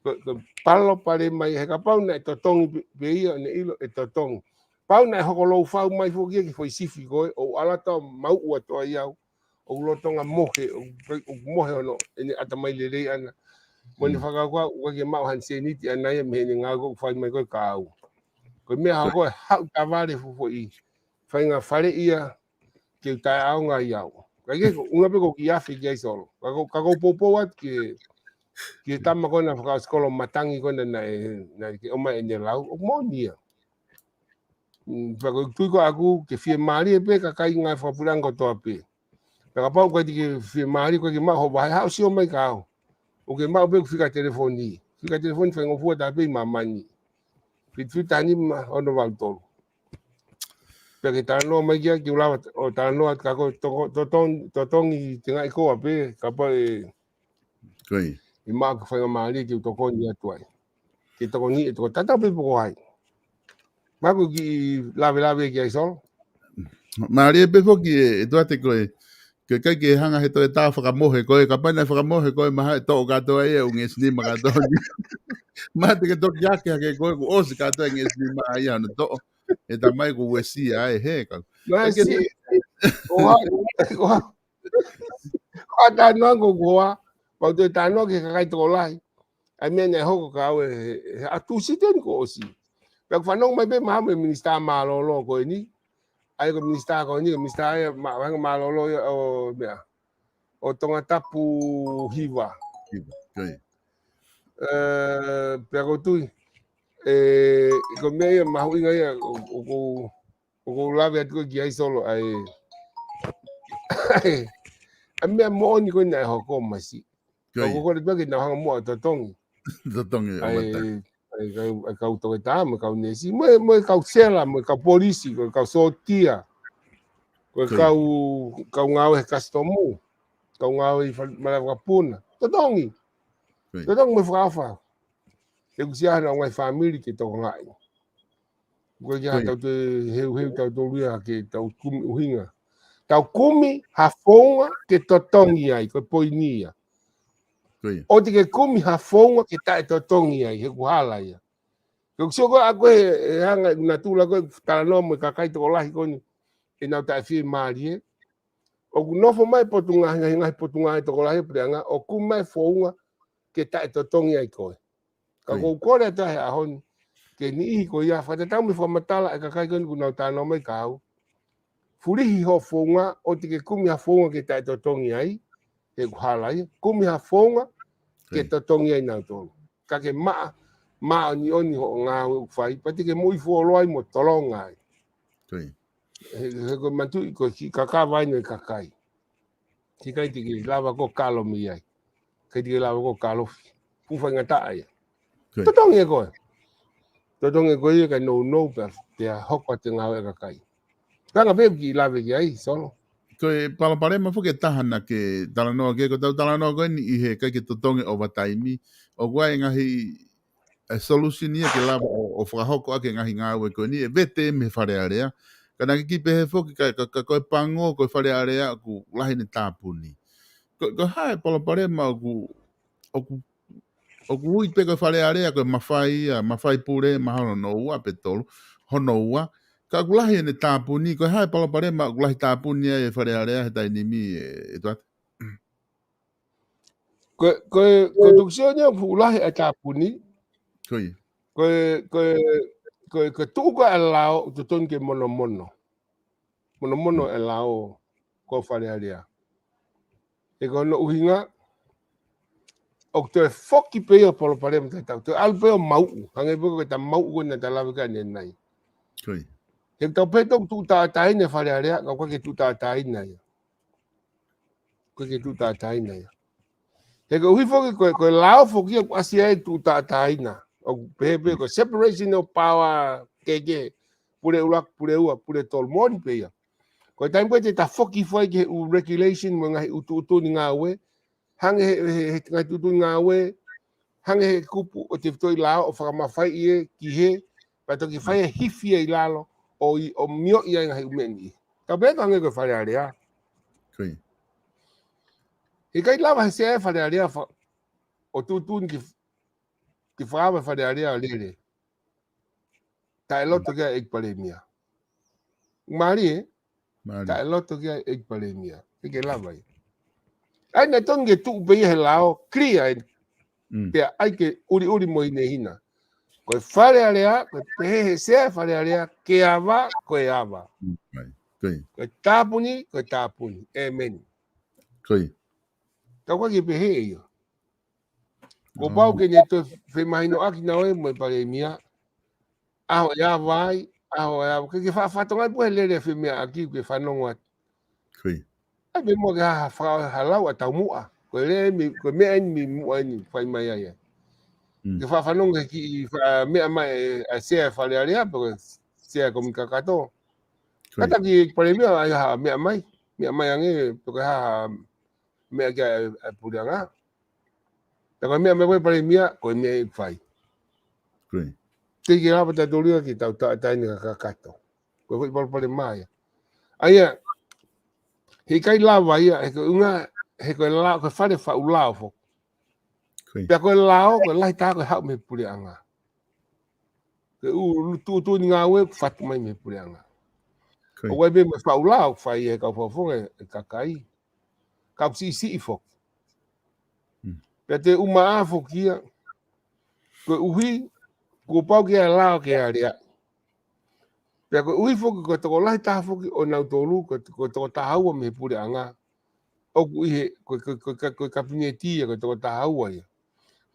ko palo pare mai he ka pau na to tong be ia ne ilo e to tong pau na ho lo fau mai fo ki foi sifi ko o ala to mau o to ia o lo tonga mohe o mohe no ni ata mai le ana mo ni faka kwa wa ke mau han se ni ti ana ye me ni nga ko fai mai ko ka au ko me ha ko ha ta vale fo i fai nga fare ia ke ta au nga ia ka ke unha pe ko ki afi ke solo ka ko popo wat ke tama ko na faka skolo matangi ko na ke o mai ni lau o mo ni pa ko tu ko aku ke fie mari pe ka kai nga fa pulang ko to pe ka pa ko ke fie mari ko ke ma ho ba ha si o mai ka o ke mau be fika telefoni fa ngofu da be mamani fitu tani ma ono valto pe ke tano mai kia ki ula o tano at ka ko to tong I tenga ko ape ka pa Koi I ma ko fa mali ki to ko ni atuai ki to ni to tata pe po ai ma ko ki lave ki ai sol Maria pe fo ki Etuate ko ke kai ke hanga he to e ta whakamohe koe, ka paina whakamohe koe maha e tō katoa e o ngesni ma katoa ni. Maha te ke toki ake hake koe ku osi katoa ngesni ma ai hana tō. E ta mai ku wesi ai he ka. ma si o ta no ko pa to tano ke kai to lai ai me ne ho ka we a tu si ten ko si pe fa no mai be ma Minisita malolo ko ni ai ko Minisita ko ni Minisita malolo o me o tonga tapu hiva Koi pero tu ko me ma hu nga o lave tu ki ai solo ai a me mo ni ko na ho ko masi ko le be na ha mo to tong to tongi o mata. ai ka to ta mo ka ne si mo ka sela mo ka polisi ko ka sotia ko ka ngau he customu ka ngau I mala ka puna to tongi to tong mo fa te kusia na ngai family ki to ngai ko ya ta te he ta to ria ke ta kumi uhinga ta kumi ha fonga ke to tongi ai ko poinia O te ke kumi hafonga ke tae totongi ai, he kuhala ia. Kau soko ako he hanga na tula ko talano mo kakai to lahi koni e nau tae fi mari e. O nofo mai potunga ngai potunga to lahi preanga o kumai founga ke tae totongi ai koe. Ka ko kore tae ahon ke ni ko ia fa te tamu fo matala e kakai koni kunau tano mai kau. Furihi ho founga o te ke kumi hafonga ke tae totongi ai he kuhala ia. Kumi hafonga ke totongi ai nau tonu. Ka ke maa ni oni ho ngā whai, pati ke mui fuoloai mo tolonga ai. He ko mantu i ko ki kakawai no i kakai. Ki kai tiki lava ko kalo mi ai. Kai tiki lava ko kalo fuwhai ngata ai. Totongi e koe. Totongi e koe i ka no per te a hokwa te ngā e kakai. Kanga pepe ki lava ki ai, solo. Koe palapare fuke tahana ke talanoa ke ko tau talanoa koe ni i he kai ke totongi o wataimi. O koe ngahi solution ia ke lava o whakahoko ake ngahi ngā ue koe ni e vete me whare area. Kana ki pehe foki ka koe pango koe whare area ku lahi ne tāpuni. Ko hae palapare ma o ku hui pe koe whare area koe mawhai pure mahono no ua petolu. Hono ua. Ka kulahi ne tāpuni, koe hae palapare ma kulahi tāpuni e whare area he tai nimi e tuat. Koe tuksio nia kulahi e tāpuni. Koe. Koe tuka e lao tutun ke mono. Mono e lao ko whare area. E kono uhinga. O te foki peo palapare ma te tau. Te alpeo mau. Hange peko ke ta mau koe na ta lavika ne nai. Koe. He tau petok tu tātai ne whare area, ka koe ke tu tātai nei. Koe ke tu tātai nei. He ka uhi whoki koe lao whoki a asia e tu tātai na. O pepe koe separation of power keke. Pure ulak, pure ua, pure tol mori pea. Koe taim koe te ta whoki whai ke u regulation mo ngahi utu ni ngā ue. Hange he ngai tutu ni ngā ue. Hange he kupu o te vitoi lao o whakamawhai ie ki he. Patoki whai e hifi e lalo. O mio ia ngahi umeni. Ka pēka ngai koe whare area. Koe. He kai lava he sea e whare area o tūtūni ki whaawa whare area o lere. Ta e loto kia ekpare mia. Māri e? Ta e loto kia ekpare mia. He ke lava e. Ai na tonge tuu pei he lao, kria e. Pea ai ke uri moi ne hina. Koe whare area, koe pehe he sea e whare area, ke awa, koe awa. Koe tāpuni, e meni. Koe. Kau kaki pehe e ia. Ko pau ke ne to whemahino aki na oe mo i pare mia. Aho e awa ai, aho e awa. Ke whaatongai puhe lere whemea aki ke whanongo ati. Koe. Ai me mo ke halau a tau mua. Koe mea ini mi mua ini whai mai ai. Ke whanongo ki mea mai a sea whare area, pero sea komi kakato. Kata ki pare mea ai ha mea mai. Mea mai ange, pero ha mea kia purianga. Taka mea mea pare mea, koe mea i whai. Koe. Te ki rapa ta toria ki tau taini kakato. Koe whai pare mai. Aia, he kai lawa ia, he koe unga, he koe lao, koe whare whau lao fo. Pea koe lao, koe lai tā koe hau me purianga. Koe tu ni ngā ue, whatu mai me purianga. O wai me whau lao, whai e kau whaufonga e kakai. Kau si i fo. Pea te uma a fo kia, koe uhi, ko pau kia lao kia rea. Pea koe uhi fo koe toko lai tā fo ki o nau tolu, koe toko tahaua me purianga. O kuihe, koe kapine tia, koe toko tahaua ia.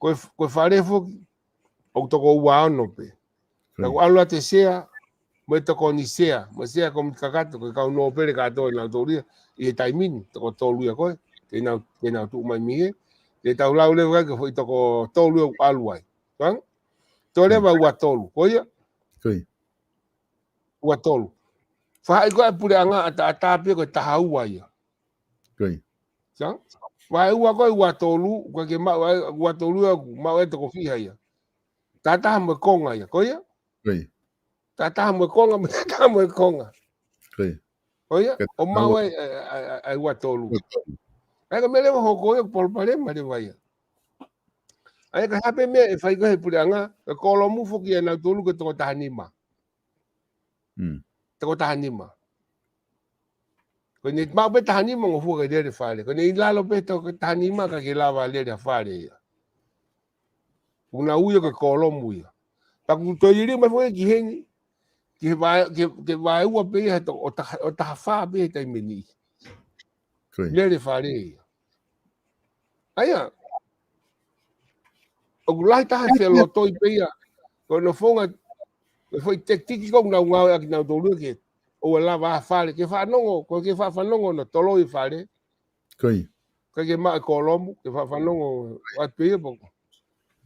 Koe whare fo ki, o toko ua ono pe. Koe alua te sea, mo toko ni sea, mo sea komi kakato, koe kau no pere kato e nau tolia, i he taimini, toko tolu ia koe, te nau tuk mai mihe, te tau lau lewa kai koe toko tolu ia aluai. Tuang? Tō lewa ua tolu, koe ia? Koe. Ua tolu. Whai koe pure anga ata pia koe tahaua ia. Koe. Tuang? Wai ua koe ua tolu, koe ke ua tolu ia mau e toko fiha ia. Tataha mo konga ia, koe ia? Koe. Tataha mo konga, me tataha mo konga. Koe. Koe ia? O mau e ua tolu. Ega me lewa hoko ia, polpare ma lewa ia. Ai ka hape me e fai ko he pureanga ka kolo mu foki na tolu ko to tahanima. To tahanima. Ko ni ma be tahanima ngo fu ka de fale. Ko ni lalo be to tahanima ka ke lava le de fale. Una uyo ka kolo mu ya. Ta ku to yiri ma fo ki hen ke vai ua be to o ta fa be ta meni. Le de fale. Aya. O lai ta fe lo to i pe ya. Ko no fonga foi tiki ko na nga ak na do luke o la va fale ke fa no ko ke fa no no tolo i fale Koi. Ka ke ma kolombo ke fa no at pe bo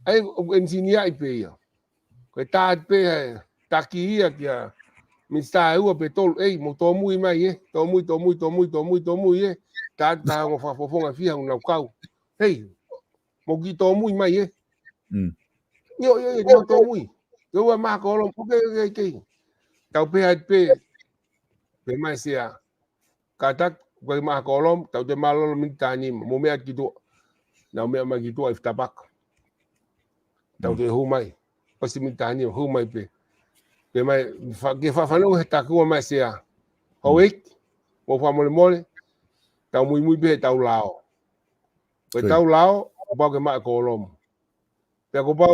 ai o engineer i pe ya ko ta pe ta ki ya kia mi sta u pe tol ei mo to mu mai e to mu e ta ngo fa fofonga fia una kau ei mo ki to mu mai e yo no to mu yo ma kolombo ke tau pe mai sia katak ko ma kolom tau te malolo mintani mo me akitu na me ma gitu if tabak tau te humai o si mintani humai pe mai ke fa no ta ko mai sia hoik mo fa mole tau muy be tau lao pe tau lao ba ke ma kolom pe ko ba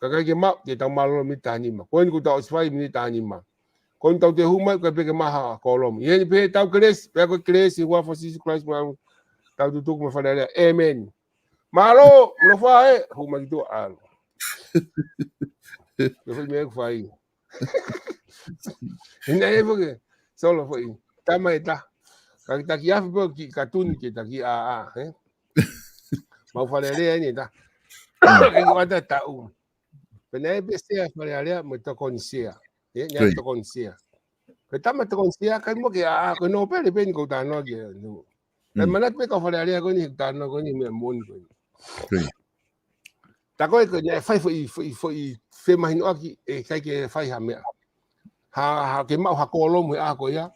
ka ke ma ke tau malolo mintani ma ko ni ko tau sfai mintani ma kon tau te humai ko pe ke ma kolom ye pe tau kres pe ko kres i wa for Jesus Christ ma tau tu me Fale Alea amen malo no fa humai tu al yo fui me fai ina e porque solo foi tama eta ka ki afi po ki katun ki ta ki a ma Fale Alea ni ta ke ki wata ta pena e beste a Fale Alea me to konsia ya to konsia ke tama to konsia ka mo ke ko no pele ben ko ta no ke no e manat pe ka Fale Alea ko ni ta no ko ni me mon ko ta ko ke ya fai foi fe mai no aki e kai ke fai ha me ha ke mau ha kolo mu a ko ya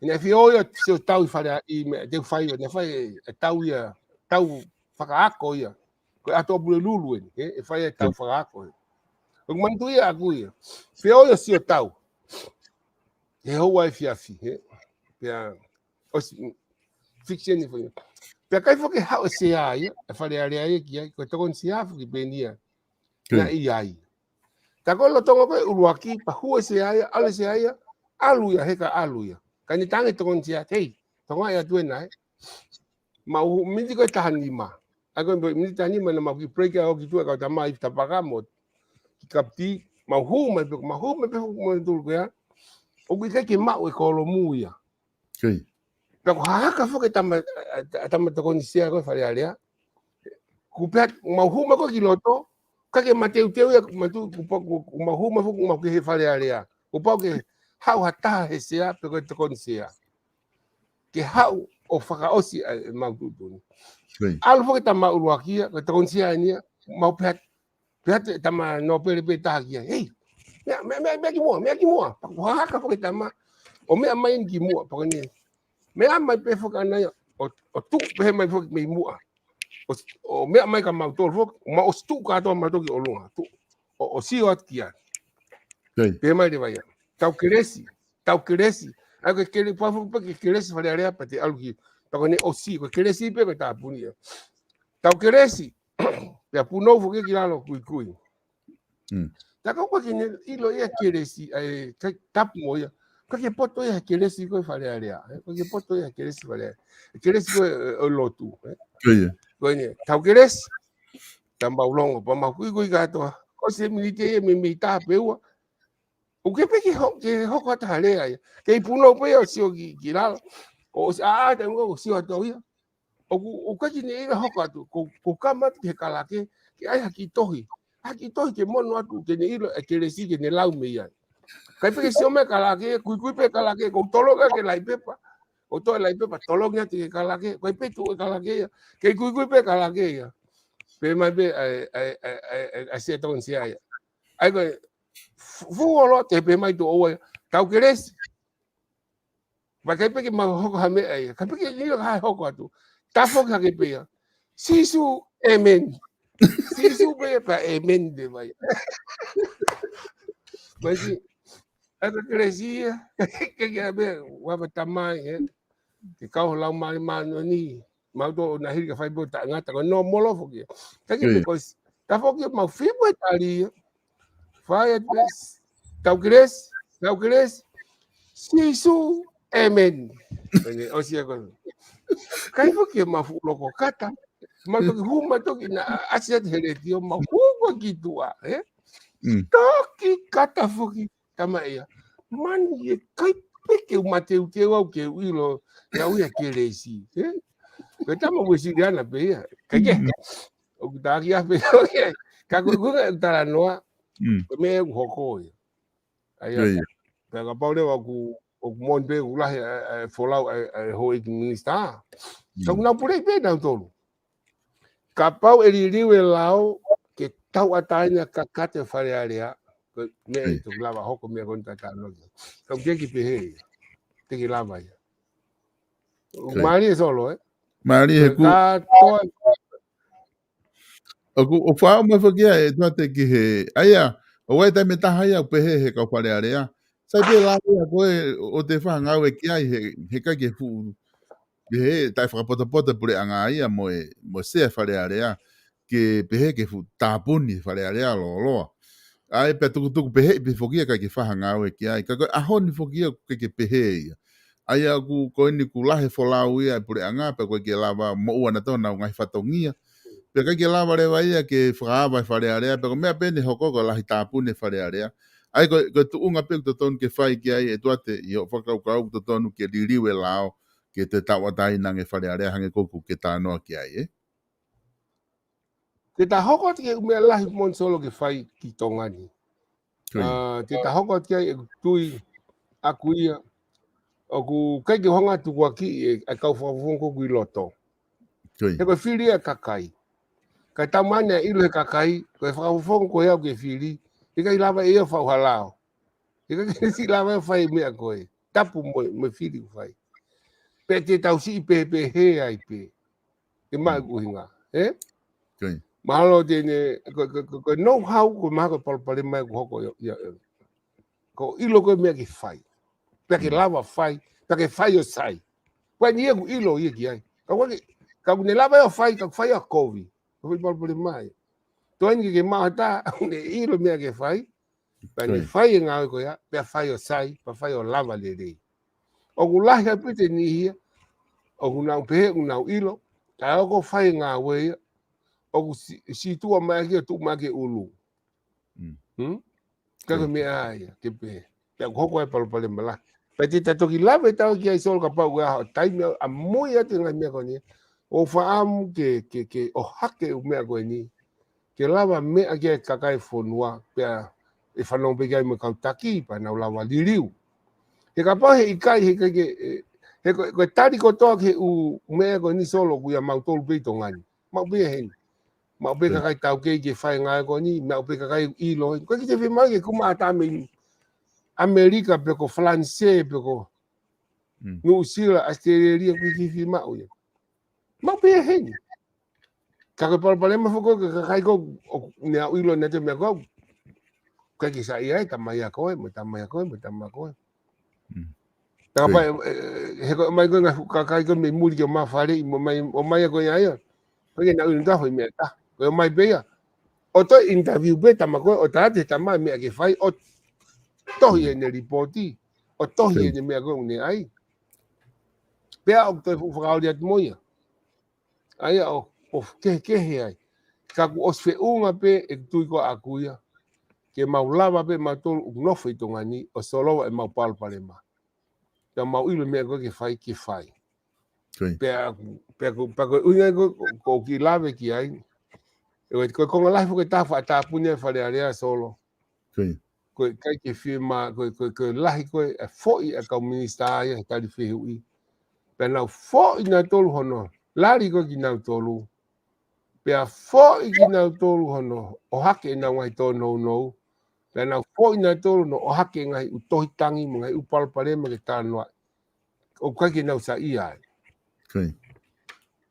ina fi o ya se tau Fale i me te fai ne fai tau ya tau faka ko ya ko ato bule lulu e fai tau faka ko o man tu ya ku ya fi o ya se tau e ho wa fi afi ya o fiction ni foi pe kai fo ke ha o se ai Fale Alea ki ko to kon si afu ki benia na i ai ta ko lo tongo pe uruaki pa hu se ai ale se ai alu ya heka alu ya kani tangi to kon sia tei tonga ya tu nai ma mi di ko tahani ma ago mi tahani ma na ma ki break ya o ki tu ka ta mai ta pagamo ki kapti ma hu me pe mo dul ko ya o ki ke ma o ko lo mu ya pe ko ha ka fo ke tama to kon sia ko Fale Alea ku pe ma hu ma ko ki loto ka ke mateu ya matu ku ma hu ma fu ma ke Fale Alea ku pa ke hau hata he sia pe ko to kon sia ke hau o faka osi ma tutu al fo ke tama uruakia ko to kon sia ni ma pe tama no pe ta kia hey me ki mo ha ka fo ke tama o me mai ki mo pa ni me mai pe fo ka na o tu pe mai fo me mo o me mai ka ma to fo ma o stu ka to ma to ki o lunga tu o si o kia pe mai de vai tau keresi ako kele pa fu pe keresi Fale Alea pa te algi pa ko ne o si ko keresi pe ko ta puni tau keresi pe puno fu ke kilalo kui ta ko ki ne ilo ya keresi tap mo ya ko ke poto ya keresi ko Fale Alea ko ke poto ya keresi Fale keresi ko o lotu ko ne tau keresi tamba ulongo pa ma kui ga to ko se milite mi ta pe o ke pe ke ho ta Alea ke puno pe o si o ki la o te ngo si o to ya o ka ki ne ho ka tu ko kama ke kala ke ai haki tohi ke mono atu ke ne ilo ke resi ke ne lau me ya kai pe si o me kala ke kui pe kala ke ko tolo ke lai pepa o to lai pepa tolo nya ke kala ke kai pe tu kala ke ke kui pe kala ke ya pe mai be ai se to nsia ya ai ko fu lo te pe mai to o tau ke resi ba kai pe ke ma ho ka me ai kai pe ke ni ha ho ka tu ta fo ka ke pe ya sisu amen si sube pa emende vai. Mas ela crescia, que ver, o tamanho, que kau lau mai mano ni, mau to na hiri ka fai bota ngata ko no molo foki. Taki because ta foki mau fibo itali. Fai tau cres, sisu emen. Bene osia ko. Kai foki mau loko kata. Mau to huma to na asia hele tio mau hugo kitua, Toki kata foki tama ia. Man ye kai peke o mateu ke o ke wilo ya uia ke lesi. Ko tama mo siriana pe ia. Kage. O dagi a pe o ka ko tara noa. Me hoko ia. Ai pega paule o mon be ula folau ho ik Minisita. Ka na pure pe na tolu. Ka pau eliriwe lao ke tau atanya kakate Fale Alea. Me tu lava hoko me conta tano. Kau ke ki pehe. Te ki lava ia. Mari solo Mari he ku. O whao mai whakia Etuate ki he. Aia, o wai tai me taha ia pehe he kau Fale Alea. Sai pe la ia koe o te whangau e ki ai he kai ke fu. He tai whakapota pure anga ia mo se Fale Alea. Ke pehe ke fu tāpuni Fale Alea loa. Ai pe tuku pehe pe fokia kai ke whahangau e ki ai. Ka koe ahoni fokia ke pehe ia. Ai aku ko ni ku lahe folau ia pure anga pe ko ke lava mo ua na tona ngai fatongia pe ka ke lava le vai ke frava Fale Alea pe ko me pene hoko ko lahi tapune Fale Alea ai ko tu unga pe to ton ke fai ki ai Etuate yo fakau kau to tonu ke liliwe lao ke te tawa tai nange Fale Alea hange koku ke tano ki ai Te ta hoko te me lahi mon solo ke fai ki tongani te ta hoko te ai tui aku ia o ku kai ke honga tu kwa ki e kau Fakafofonga ku loto. He ko fili e kakai. Kai tamane ilo he kakai, ko Fakafofonga ko ia ke fili. E kai lava e fa halao. E kai si lava fai me a koe. Tapu mo fili fai. Pe te tau si pe he ai pe. E mai ku hinga, Mahalo te ne ko know how ko ma ko pale mai ko hoko ia. Ko ilo ko me ki fai. Pe ke lava fai. Take fai o sai. Kwa ni ego ilo ia ki ai. Ka ne lava o fai a kovi. Ko por mai. To ni ke mata ne ilo me ke fai. Pa ni fai nga ko ya, pe fai o sai, pa fai o lava le dei. O ku la ha pite ni hia. O ku na pe ku na ilo. Ta ko fai nga we. O ku si tu ma ke tu ma ke ulu. Ka me ai ke pe. Ya ko ko pa mala. Petita toki lava tau ki ai sol ka pau ga taimi a moi ate ngai mea ko ni o faam ke o hake o mea ko ni ke lava mea ke kakai fonua pe e fanong pe kai me kau taki pa na lava liriu he ka pau he ikai he he ko tari ko to ke u mea ko ni solo ku ya mau tol pe to ngani mau pe hen mau pe kakai tau ke fai ngai ko ni mau pe kakai ilo ko ki te fi mai ke kuma ata me Amerika pe ko francês pe ko no sila Australia ku ki ma o ma pe hen ka ko problema fo ko ka kai ko ne ilo ne te me ko ka ki sa ia ta mai ko ta mai ko ta pa he ko mai ko ka kai ko me muri ko ma fare mo mai o mai ko ia ko ke na un ta foi me ta ko mai be ya o to interview be ta ma ko o ta te ta mai me ke fai o tohi ne ripoti o tohi ne me ko ne ai pe o to fu fa dia moia ai o ke he ai ka ku os fe unga pe e tu ko akuia ke maulava pe matol no foi tongani o solo e mau pal palema ta mau ilo me ko ke fai pe ko unga ko ki lave ki ai e ko ko la fu ke ta fa ta punya Fale Alea solo ko kai ke firma ko lahi ko e foi a ka Minisita ia ka di fi hui pe na foi na tolu hono lari ko ki na tolu pe a foi ki na tolu hono o hake na ngai to no pe na foi na tolu no o hake ngai u tohi tangi mo ngai u pal pale me ke tano o kai ki na sa ia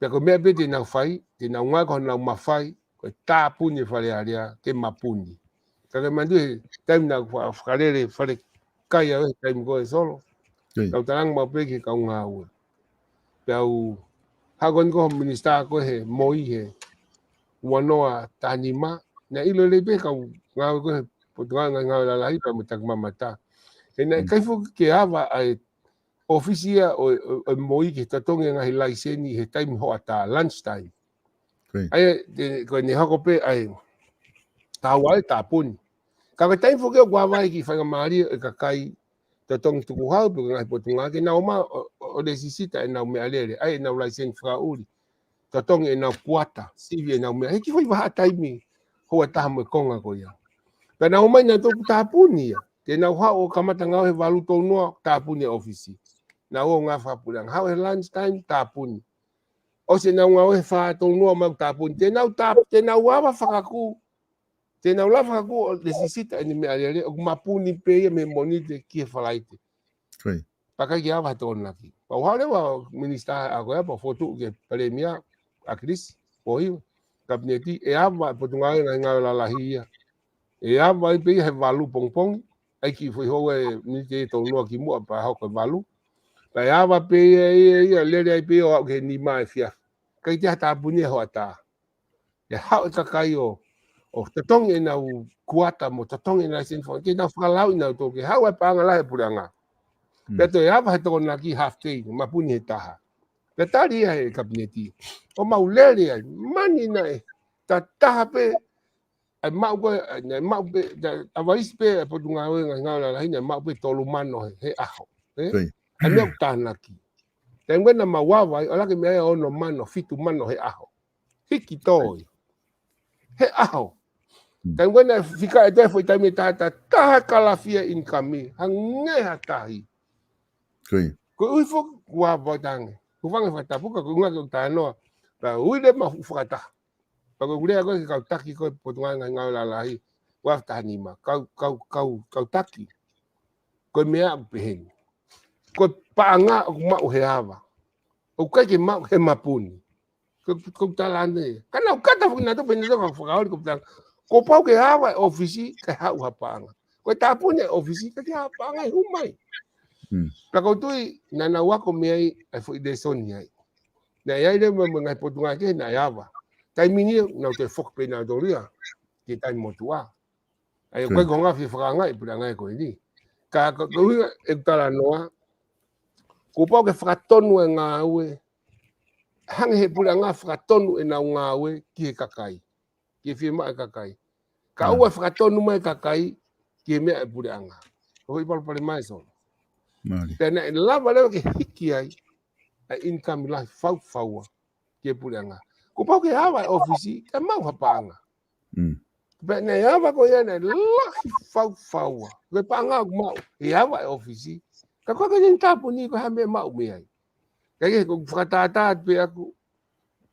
pe ko me be te na fai te na ngai ko na mafai ko tapuni Fale Alea ke mapuni ka mandu time na Fale Fale kaya time ko solo tau tarang mau pe ka ngau tau hagon ko Minisita ko he moi he wanoa tanima na ilo lebe ka ngau ko Portugal ngau la lai pa mutak mamata na kai fu ke ava ai ofisia o moi ke tatonga ngai laiseni he time ho ata lunch time ai ko ni hako pe ai tawai tapun ka time fu ke gwa vai ki fa mari ka kai tatong tuku hau pe ngai Portugal ke na oma o Minisita na me alere ai na laisen fra uri tatong na kuata sivi na me ki foi va time ho ata mo konga ko ya na oma na to tapuni ya ke na hau kamata ngau he valu to no tapuni ofisi na o nga fa pulang how lunch time tapun o se na nga we fa to no ma tapun te na wa fakaku te na la fakaku Minisita ni me ale o mapuni pe me monite ki falaite paka ki ava to na ki pa hale wa Minisita a ko pa foto ke premia a Chris oi kabineti e ava Portugal nga la lahia e ava pe he valu pongpong ai ki foi ho ni te to no ki mo pa ho ko valu Pai ava pe ia lere pe o ke ni mai fia. Kai te hata puni ho ata. Ya hau ka kai o tatong e na kuata mo tatong e na sin fo ke na falau na to ke hau pa nga la puranga. Peto ya ava to na ki half day ma puni taha. Petari e kabineti. O mau lere mani na e taha pe ai mau ko mau pe avais pe Portugal nga la hina mau pe tolu mano he aho. Ai meu tanaki. Tengo na mawawa ola ke me ono mano fitu mano he aho. Hiki toi. He aho. Tengo na fika e te foi taimi tata taha kalafia income hange hatahi. Ko ui fo wa botange. Ku vanga fa tapuka ku nga ko tano. Pa ui le ma fukata. Pa ko gure ko ka taki ko Portugal nga la lahi. Wa tanima. Kau taki. Ko mea pehen. Ko paanga o ma o he ava. O kai ke ma he mapuni. Ko talane. Kana o kata funa to pende ko fa ko tang. Ko pau ke ava ofisi ka ha u hapanga. Ko tapune ofisi ka ha panga humai. Pa ko tui na na wa ko me ai foi de sonia. Na ia ile mo ngai Portugal ke na ava. Tai mini na te fok pe na doria. Ke tai motua. Ai ko nga fi fa ngai pula ngai ko ni. Ka ko e tala noa. Ko pau ke fratonu nga we hang he pula nga fratonu na nga we ki kakai ki firma kakai ka u fratonu mai kakai ki me pula nga o i pal mai so tena la vale ke hiki ai income la fau ki pula nga ko pau ke ava ofisi ka mau hapanga be ne ava ko ya na la fau ke panga mau e ava ofisi ka ko ke tapu ni ko ha me mau me ai kaya kung whakatata at pe ako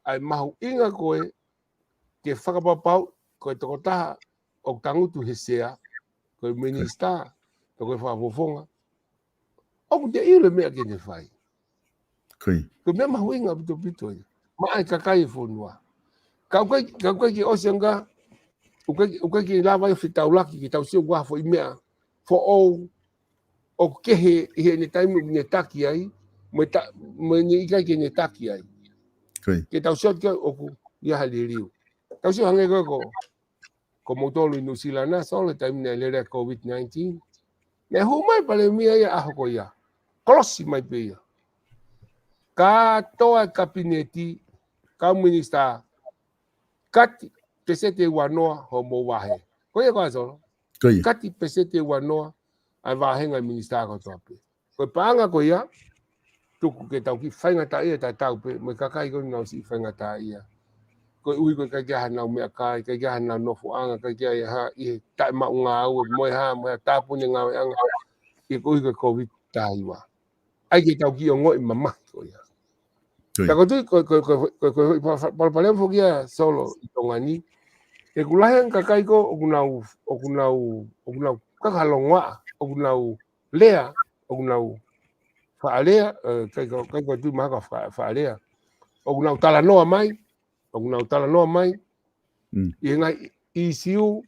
ay mahu inga koe ke whakapapau koe toko taha o tangutu hesea koe Minisita koe Fakafofonga o te ile mea ke ne whai koe mea mahu inga pito ma ai kakai whonua ka koe ki osianga ukai ki lawa i whitaulaki ki tau sio wafo i mea fo o kehe he ne taimu ne taki ai mo ni kai ke ne taki ai ke tau shot ke oku ia haliriu tau sio hange ko motolo New Zealand na so le time ne le COVID-19 ne humai pale mia ia aho ko ia close mai pe ia ka toa kabineti ka Minisita kati pesete wanoa ho mo wahe ko ia ko so kati pesete wanoa ai wahe ngai Minisita ko tope ko panga ko ia tuku ke tau ki whainga ta ia tau pe me kakai ko nau si whainga ta ia ko ui ko kai kia nau mea kai kia nau nofu anga kai kia ha i tai ma unga au moe ha moe tapu ni ngau anga i ko ui ko COVID ta iwa ai ke tau ki o ngoi mama ko ia ta ko tui ko palpalem fo kia solo i tonga ni e kulahen kakai ko okunau kakalongwa okunau lea okunau Fale Alea kai ko tu ma ka Fale Alea o na tala no mai I ngai isiu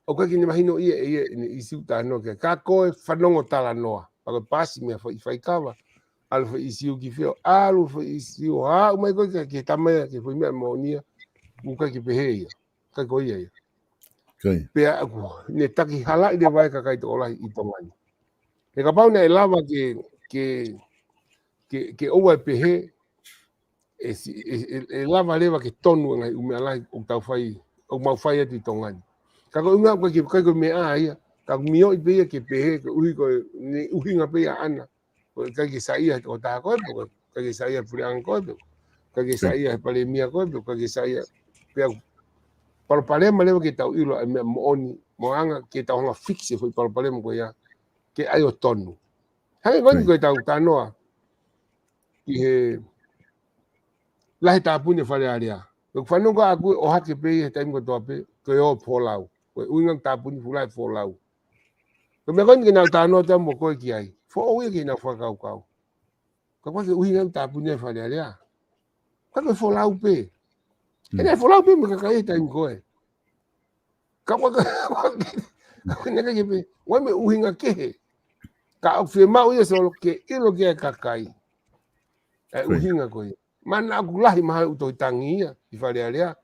o ka kini mahino ia ni isiu tano ke ka koe whanongo tala noa. Paka pasi mea whai kawa. Alu whai isiu ki whio. Alu whai isiu. Ha, umai koe ke tamaya ke whai mea moonia. Muka ki pehe ia. Ka koe ia. Pea aku. Ne taki hala i de vai ka kai to olahi i tongani. E ka pau e lava ke oua pehe. E lava lewa ke tonu ngai umea lai o tau whai. O mau whai ati tongani. Kako unga koe ke kai mea ia. Kako mio i peia ke pehe. Ke uhi koe. Ne uhi nga peia ana. Kai ke saia o taha koe. Kai ke saia purianga koe. Kai ke saia pale mia koe. Kai ke saia. Pea palapalema lewa ke tau ilo. E mea mooni. Moanga ke tau hanga fixe. Foi palapalema koe ia. Ke ai o tonu. Hangi koe koe tau tanoa. Ki he. Lahi tāpune Fale Alea. Koe whanunga aku o hake peia. Taim koe toa pe. Koe o Polau. Koe uingang tāpune fulai Polau. Koe mea koe ke nau tanoa tamo koe ki ai. Fo oia ke nau whakau. Koe ke uingang tāpune Fale Alea. Koe Polau pe. E nei Polau pe me kakai taim koe. Koe neka ke pe. Koe me uinga kehe. Ka au whi mau ia solo ke ilo ke kakai. E uhinga koe. Mana aku lahi maha utoi tangi ia. I Fale Alea.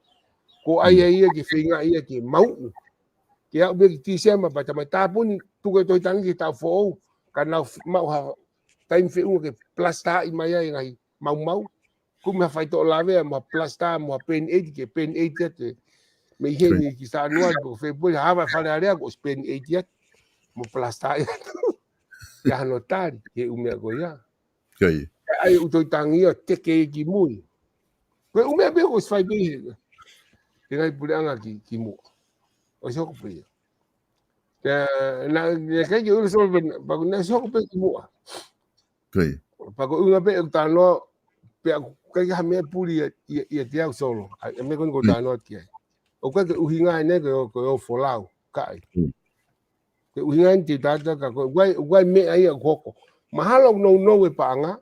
Ko ai ia ke whinga ia ke mau. Ke au beki tisema bata mai tāpuni. Tuka utoi tangi ke tau fo'ou. Ka nau mau ha. Taim whiunga ke plasta i mai ai ngai. Mau. Kume hawhai to lawe ma plasta mo pen 8 ke pen 8 te. Me ihe ni ki sa anual ko whepuri hawa Fale Alea ko pen 8 mo plasta ia. Ya hanotari ke umea ko ia. Ai utoi tangi ia teke ki mui. Koe umea be ko swai be. Ke ngai pureanga ki mu. O soko pe. Na kai ke ulu so ba na soko pe ki mu. Pa ko unga pe tano pe kai ka me puli ia te au solo. Ai me ko tano ki. O ka ke uhinga ne ko folau kai. Ke uhinga ti tata ka ko wai me ai ko. Mahalo no e paanga.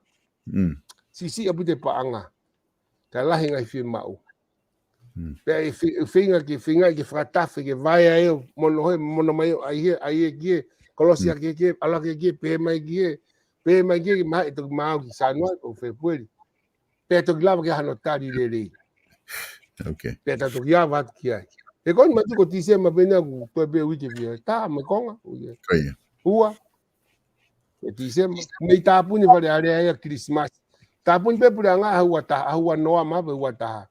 Sisi abu te paanga. Ka lahi ngai fi mau. Pe finga ke fratafe ke vai ai mono mai ai ki kolosia ke ala ke pe mai ki mai to mau ki sanwa o fe pueri. Pe to glava ke hanotari le. Okay. Pe ta to ya vat ki ai. E kon ma ko tise ma bena ku to be wiki vi. Ta me konga. Ua. E tise me ta puni Fale Alea ya Christmas. Ta puni pe puranga hua noa ma be wata.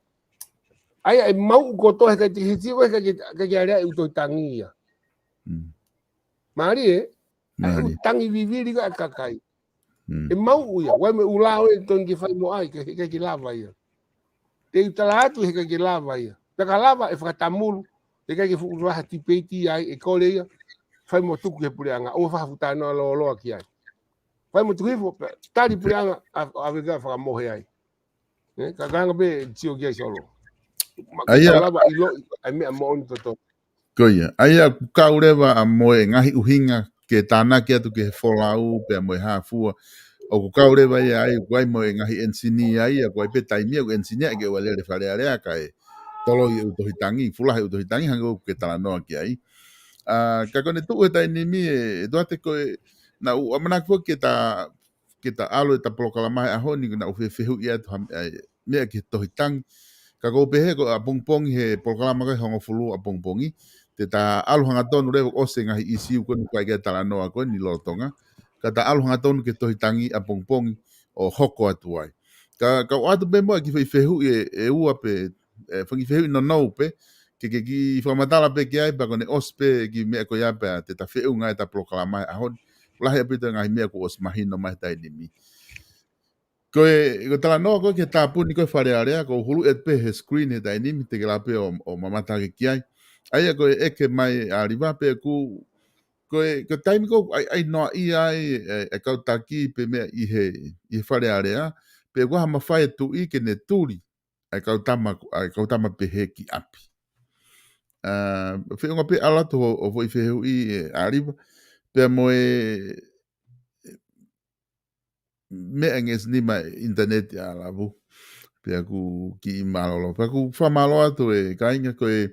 Ai mau ko to ka ti hiti ko ka ya u to tangi ia. Mari tangi viviri ka kakai. E mau ia, wa me ulao e ton ki fai mo ai ka ki lava ia. Te utalatu ka ki lava ia. Ta ka lava e fatamulu e ka ki fu ra ti peti ai e ko le ia. Fai mo tuku ke pureanga o fa futano lo ki ai. Fai mo tuku tari pureanga a vega fa mo ai. Ka ganga be tio ki solo. Aya ilo ai me mo on to. Koia, aia kaurewa a moe ngahi uhinga ke tānaki atu ke wholau pe a moe hāfua. O ku kaurewa ia ai guai moe ngahi ensini ai a guai pe taimia ku ensini ai ke walere Fale Alea ka e tolo i utohitangi, fulahi utohitangi hanga ke talanoa ki ai. Ka kone tuu e tainimi e doate koe na u amanakua ke ta alo e ta Polokalama Pea ahoni na uwhewhehu ia tu mea ke tohitangi. Ka kou pehe ko a pongpongi he Polokalama Pea hongo fulu a pongpongi. Te ta alu hanga tonu rewa ose ngahi isiu koni kwa kia talanoa koni ni lorotonga. Ka ta alu hanga tonu ke tohitangi a pongpongi o hoko atu ai. Ka watu pe moa ki whewhehu e ua pe, whewhehu no nou pe, ki whamatala pe ki ai pa kone os pe ki mea ko ia pe te ta wheu ngai ta Polokalama Pea ahoni. Lahi apito ngahi mea ko os mahino mai tai ni mi. Ko talanoa koe ke tāpuni koe Fale Alea ko hulu et pe he screen he tai ni mi te ke la pe o mamata ki ai. Aia koe eke mai a riva pe ku koe taimi ko ai noa i ai e kautaki pe mea i he Fale Alea pe kua hama whae tu i ke ne turi ai kautama pe he ki api. Whiunga pe alato o voi wheheu i a riva pe moe mea nges ni mai internet a lavu. Pea ku ki malolo. Pea ku whamalo atu e kainga koe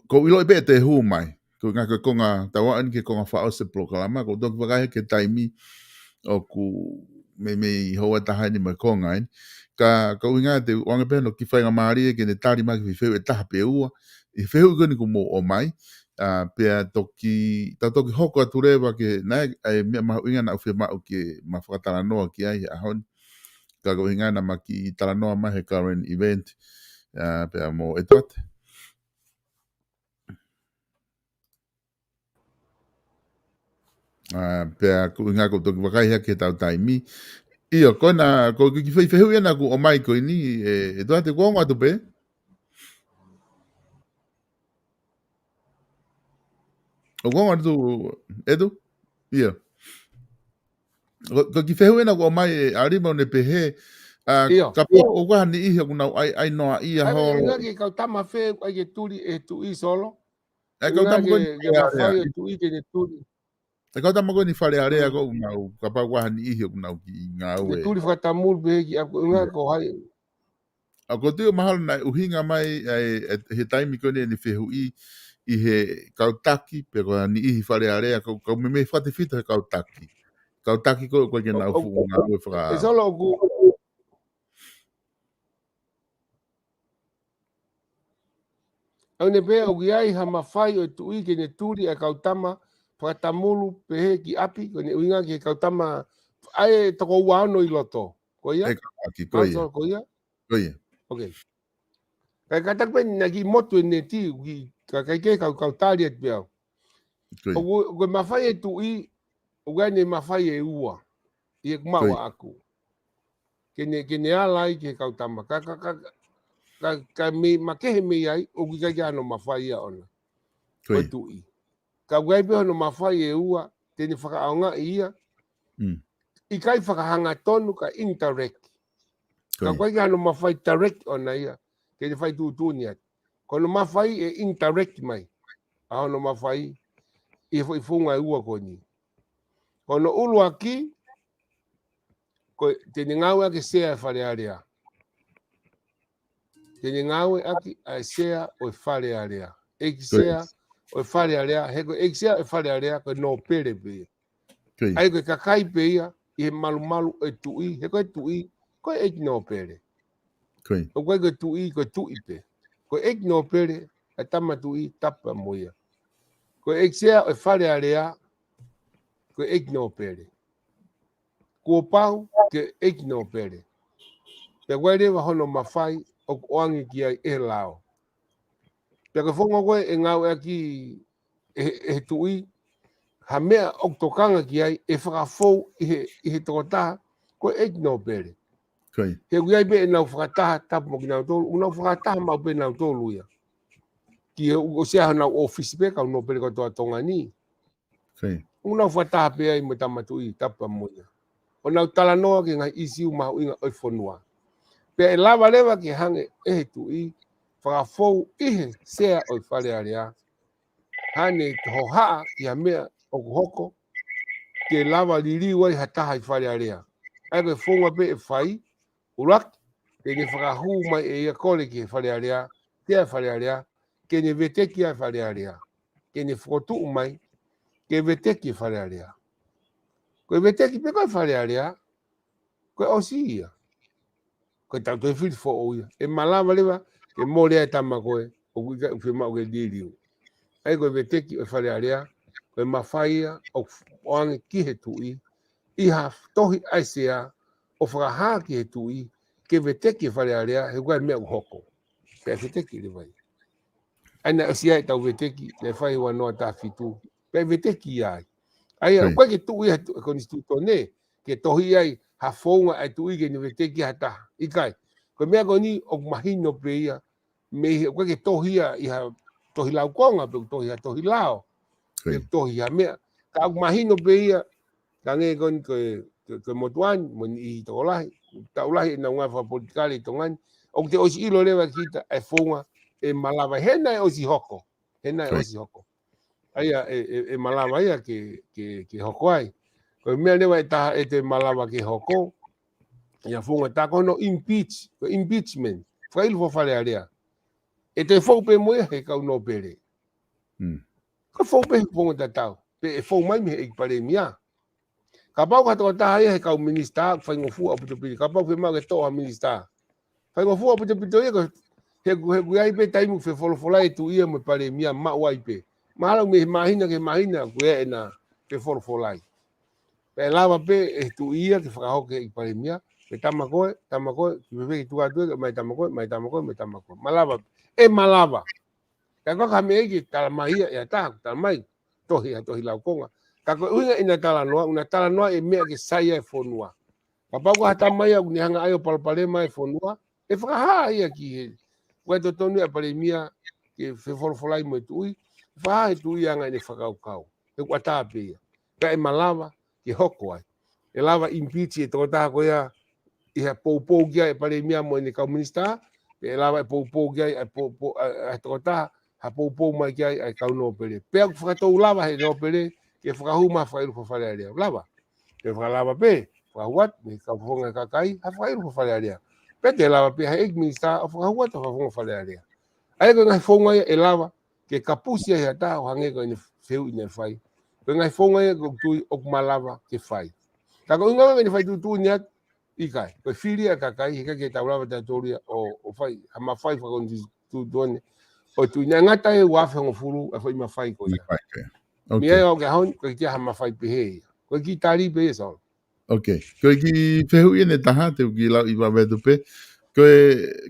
ko ilo ipe te hu mai. Ko ngā ko ngā tawaan ke ko ngā whao se Polokalama. Ko toki wakahe ke taimi o ku me hoa taha ni mai konga en. Ka inga te wanga pēno ki whainga maari e ke ne tari maki fi wheu e taha pe ua. I wheu koni ku mo o mai. Pea toki hoko atu rewa ke nai ai mea mahu inga na uwhia mau ke ma whakatara noa ki ai ahon. Ka ko inga na maki tara noa mai he current event. Pea mo etuate. Pea ko inga ko toki wakai hake tau taimi. Ia, kona, ko ki whaiwhehu ia na ku o mai ko ini, e tuate kuongo atu pe? O kuongo atu, edu? Ia. Ko ki whehu ia na ku o mai e arima o ne pehe, ka po o kwa ni ihi kuna ai noa ia ho. Ai nga ki kau tama whe ai ke turi e tu i solo. E kau tama ko ni whare area. Tu i ke ne turi. E kau tama ko ni whare area ko unau, ka pa kwa ni ihi kuna ki ngā ue. Ne turi whatamul behe ki nga ko hai. A ko teo mahalo na uhinga mai he taimi ko ni whehu i he kautaki, pe ko ni ihi whare area, kau me whate whita he kautaki. Kautaki ko ke na fu ngā ue whaka. E solo ku au ne pēa o ki ai ha mawhai o tu i ke ne turi a kautama whatamulu pehe ki api, ko ne uinga ki kautama ai toko uano i loto. Ko ia? E kautaki, ko ia. Ko ia? Ko ia. Ok. Kai katak pe na ki motu e ne ti, ka kai ke kautari et pēa. Ko mawhai e tu i, o gai ne mawhai e ua. I e kumawa aku. Ke ne alai ke kautama. Ka me makehe me ai o ki kai ano mawhai ia ona. Ko tu i. Ka gai pe ono mawhai e ua, tene whakaaonga ia. I kai whakahanga tonu ka indirect. Ka kai ano mawhai direct ona ia. Tene whai tūtūni ati. Kono mawhai e indirect mai. A ono mawhai i funga e ua koni. Kono ulu aki, tene ngawe ake sea e Fale Alea. Tene ngawe aki a sea o Fale Alea. Eki sea o Fale Alea. Heko eki sea o Fale Alea ko no pere pe. Ai ko kakai pe ia, i malu e tui. Heko e tui, ko eki no pere. O koe ko tui, ko tui pe. Ko eki no pere, a tama tui tapa moia. Ko eki sea o Fale Alea, ko eki no pere. Ko pau, ke eki no pere. Pe koe rewa hono mawhai, o oangi ki ai e lao. Pe koe whonga koe e ngau e ki e tui, ha mea o tokanga ki ai, e whakafou i he tokotaha, koe eki no pere. He kui ai pe e nau whakataha tapu mo ki nau tolu, unau whakataha mau pe nau tolu ia. Ki o sea nau ofisi pe kau no pere katoa tonga ni. Unau whakataha pe ai mo tamatu i tapu mo ia. O nau tala noa ki ngai isiu mahu inga oi whanua. Pe e lava lewa ki hange e tu i, whakafou ihe sea oi Fale Alea. Hane ho haa ki ha mea o kuhoko, ke lava liri wai hataha i Fale Alea. Ai koe whonga pe e whai, urak, ke ne whakahu mai e ia kore ki Fale Alea, tea Fale Alea, ke ne veteki a Fale Alea. Ke ne whakotu mai, ke veteki Fale Alea. Koe veteki pe koe Fale Alea, koe osi ia. Koe tau toi whiri fo o ia. E malama lewa, ke mōrea e tama koe, o kuika uwhima o ke diriu. Ai koe veteki o Fale Alea, koe mawhaia o oange ki he tui, i ha tohi aisea, o whakaha ki he tui, ke veteki Fale Alea, he koe mea uhoko. Pe veteki le vai. Aina o siai tau veteki, le whai wanoa ta fitu. Pe veteki ai. Ai, koe ke tui ha konstituto ne, ke tohi ai, ha whaunga ai tui ke ni veteki hata. Ikai, koe mea koni o mahino pe ia, me koe ke tohi ia, i ha tohi lau konga, pe tohi ha tohi lao. Pe tohi ha mea. Ka au mahino pe ia, ka nge koni koe motuani, moni i toko lahi, tau lahi na unga whapolitikari tongani, o te osi ilo lewa kita e whaunga, e malawa, hena e osi hoko. Hena e osi hoko. Aia, e malawa ia ke hoko ai. Koe mea lewa e taha e te malawa ke hoko, ia fonga ta kono impeachment fai fo Fale Alea e te fo pe mo he ka no pere ka fo pe fonga ta pe fo mai me e pare mia ka pau ka to ta he ka Minisita fai ngo fu apu te ka pau pe ma ke to a Minisita fai ngo fu apu te pito e ko he ai pe tai mu fe fo lai tu ia me pare mia ma wai pe ma me mahina ku e na pe fo lai pe lava pe e tu ia ke fa ho ke pare mia pe tamako ki bebe tu atu mai tamako malava malava ka ko ka me ki tala mai ya ta tala mai tohi lau konga ka ko unga ina tala noa e me ki sai e fonua ka pa ko hata mai ni hanga ayo palpale mai fonua e fa ha ia ki we to tonu e pare mia ke fe folai mo tu fa tu ia nga ni fa kau e ko ta pe ka e malava ki hoko ai e lava impeach e to ta ko ia ia pou gia e pare mia mo ni Minisita e lava e pou gia e to ta ha pou mai gia e ka no pere pe ko fa to lava he no pere ke fa huma fa iru Fale Alea lava ke fa lava pe fa wat ni ka fonga ka kai ha fa iru Fale Alea pe te lava pe ha Minisita fa wat fa fonga Fale Alea ai ko ngai fonga e lava ke kapusia ya ta hange ko ni feu ni fai ko ngai fonga e ko tu ok malava ke fai ka ko ngai ni fai tu ni ikai ko filia ka kai ka ke taula ta toria o fai ama fai fa kon tu done o tu ngata e wa fa ngofuru e fai ma fai ko ya mi e o ga hon ko ki ama fai pe he ko ki tali pe so ko ki fehu ine taha te ki la iwa vetu pe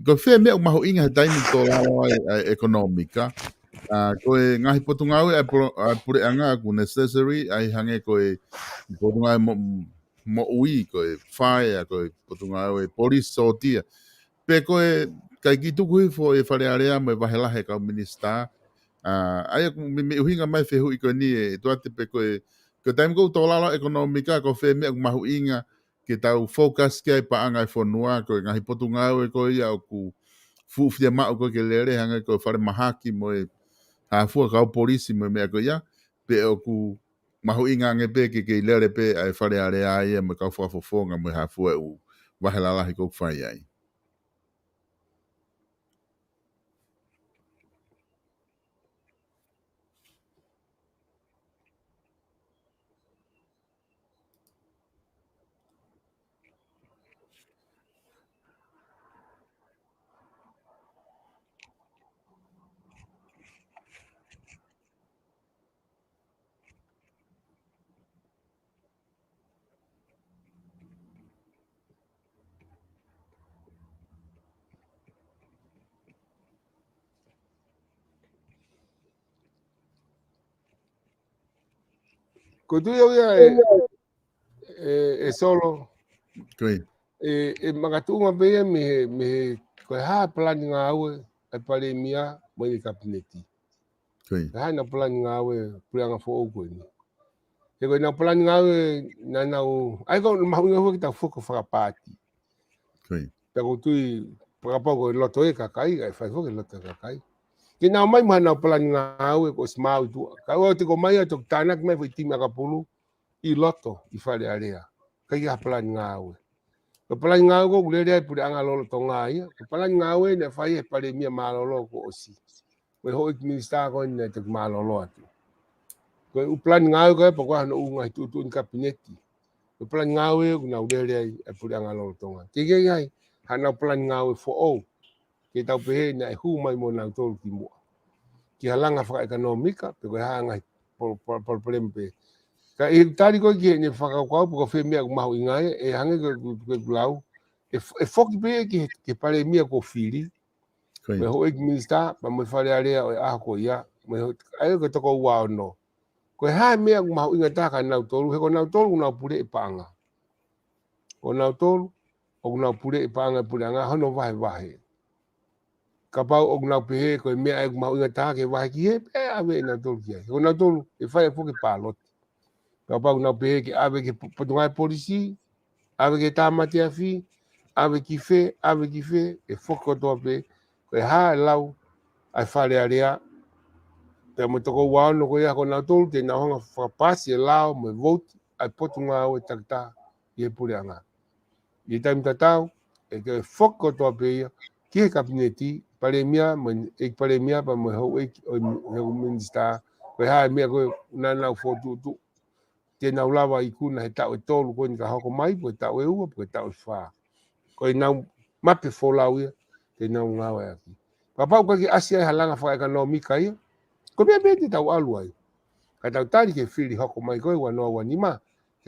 ko fe me ma ho inga dai ni to la economica ko ngahi potungau e pure anga ku necessary ai hange ko potungau mo ui ko fire ko potungau e police sotia pe ko kai ki tuku fo e Fale Alea me vahela he ka Minisita ai me uhinga mai fehu iko ni e tuate pe ko time go to la economica ko fe me mahu inga ke tau focus ke pa anga fonua ko ngahi potungau e ko ia ku fu fia ma ko ke lere hanga ko fare mahaki mo ha fu ka polisi me me ko ia pe o ku mahu inga nge pe ke lere pe ai Fale Alea ai me ka Fakafofonga me ha fu u vahela la ko fai ai ko tu ia e solo koi e magatunga be me ko ha plan nga awe e pare mia mo ni kabineti koi ha na plan nga awe puanga fo ko ni e ko na plan nga awe na o ai ko ma hunga ho kita fo ko fa pati koi pe ko tu para pouco loto e ka kai ai fai fo ke loto ka kai ke na mai ma na plan nga awe ko smau tu ka o te ko mai to tanak mai foi timia ka pulu i loto i Fale Alea kai ha plan nga awe ko plan nga ko gule dai pu anga lolo to nga ia ko plan nga awe ne fai e pare mia malolo ko osi we ho Minisita ko ne te malolo atu ko u plan nga awe ko ko no unga tu in kabineti ko plan nga awe na ule dai e pu anga lolo to nga ke ai hana plan nga awe fo o ke tau pe na hu mai mo na tol ki mo ki halanga fa economica pe ko hanga por problem pe ka e tari ko ki ne fa ka ko fe mia ma hu inga e hanga ko lau e foki pe ke pare mia ko fili me ho Minisita pa mo Fale Alea o a ko ia me ho ai ko to ko wa no ko ha mia ma hu inga ta ka na tolu he ko na tolu na pure e panga ko na tolu o na pure e panga anga hono vai ka pau o na pe ko me ai ma unga ta ke wa ki e pe ave na tol ki ko na tol e fai fo ke palot ka pau na pe ke ave ke potunga polisi ave ke ta matia fi ave ki fe e fo ko to pe ko ha lau ai Fale Alea pe mo to ko wa no ko ya ko na tol te na honga fa pasi lau me vote ai potunga o takta e pure anga I time tatau e ke foko to pe ki kabineti palemia men ek palemia pa mo ho ek o Minisita ko ha me ko na fotu tu te na lava I kuna he tau tolu ko ni ka hoko mai ko tau e ua ko tau fa ko na mape folau te na ngawa aki papa ko ki asia halanga fa ekonomika ia ko be te tau alu ai ka tau tari ke fili hoko mai ko wa no wa ni ma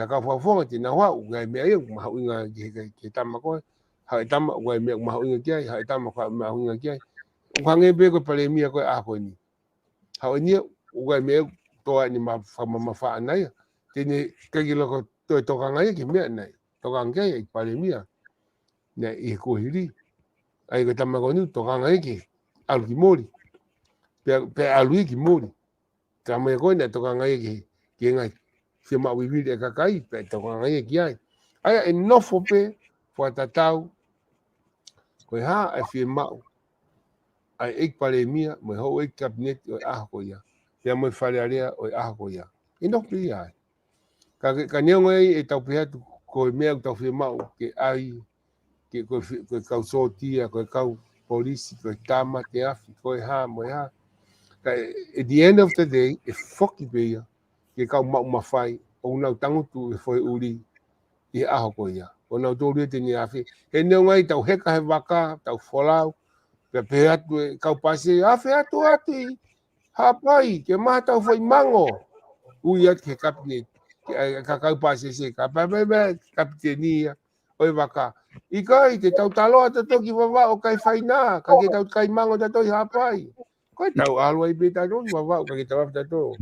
ka fonga te na wa ga me ai ma inga ke tama ko ha tama wa me ma inga ke ha tama ko ma inga ke ko nge be ko palemia ko a ko ni ha ni wa me to ni ma fa na ia tene kagilo ko to ngai ki me nei to ngai palemia ne I ko hiri ai ko tama ko ni to ngai ki al ki mori pe alui ki mori tama ko ne to ngai ki ngai se ma wivi de kakai pe to ngai ki ai enofo pe fo tatau ko ha e fi ma ai ek palemia mo ho ek cabinet o a ko ya pe mo Fale Alea o a ko ya ino pi ai ka ne ngai e tau pe ko me tau fi ma ke ai ke ko so tia ko kau polisi ko tama te afi ko ha mo ha ka at the end of the day e foki be ya ke kau ma fai o na tangu tu foi uri I a ko ya o na to ri te ni afi e ne ngai tau heka he waka tau folau pe atu kau pase afi atu ati hapai ke mata foi mango uia ke cabinet ka kau pase se ka pa kapitenia oi waka I kai te tau talo ata toki wawa o kai whaina ka ke tau kai mango tato I hapai ko tau alo I beta no wawa ka ke tau afta to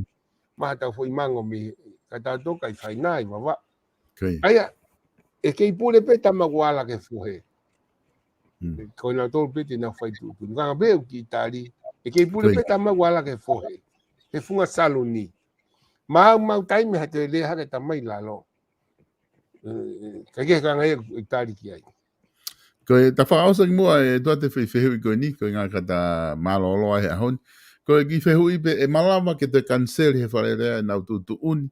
ma tau foi mango mi ka tau to kai whaina I wawa aya e kei pule pe tamaguala ke fuhe ko na to pe te na fai tu nga be ki tali e kei pule pe tamaguala ke fuhe e funga saluni ma tai me hate le ha ta mai lalo ka ke ka ngai tali ki ai ko ta fa osa mo e to te fe ko ni ko nga kata malolo ai hon ko ki fe hui be e malama ke te cancel he Fale Alea na tu un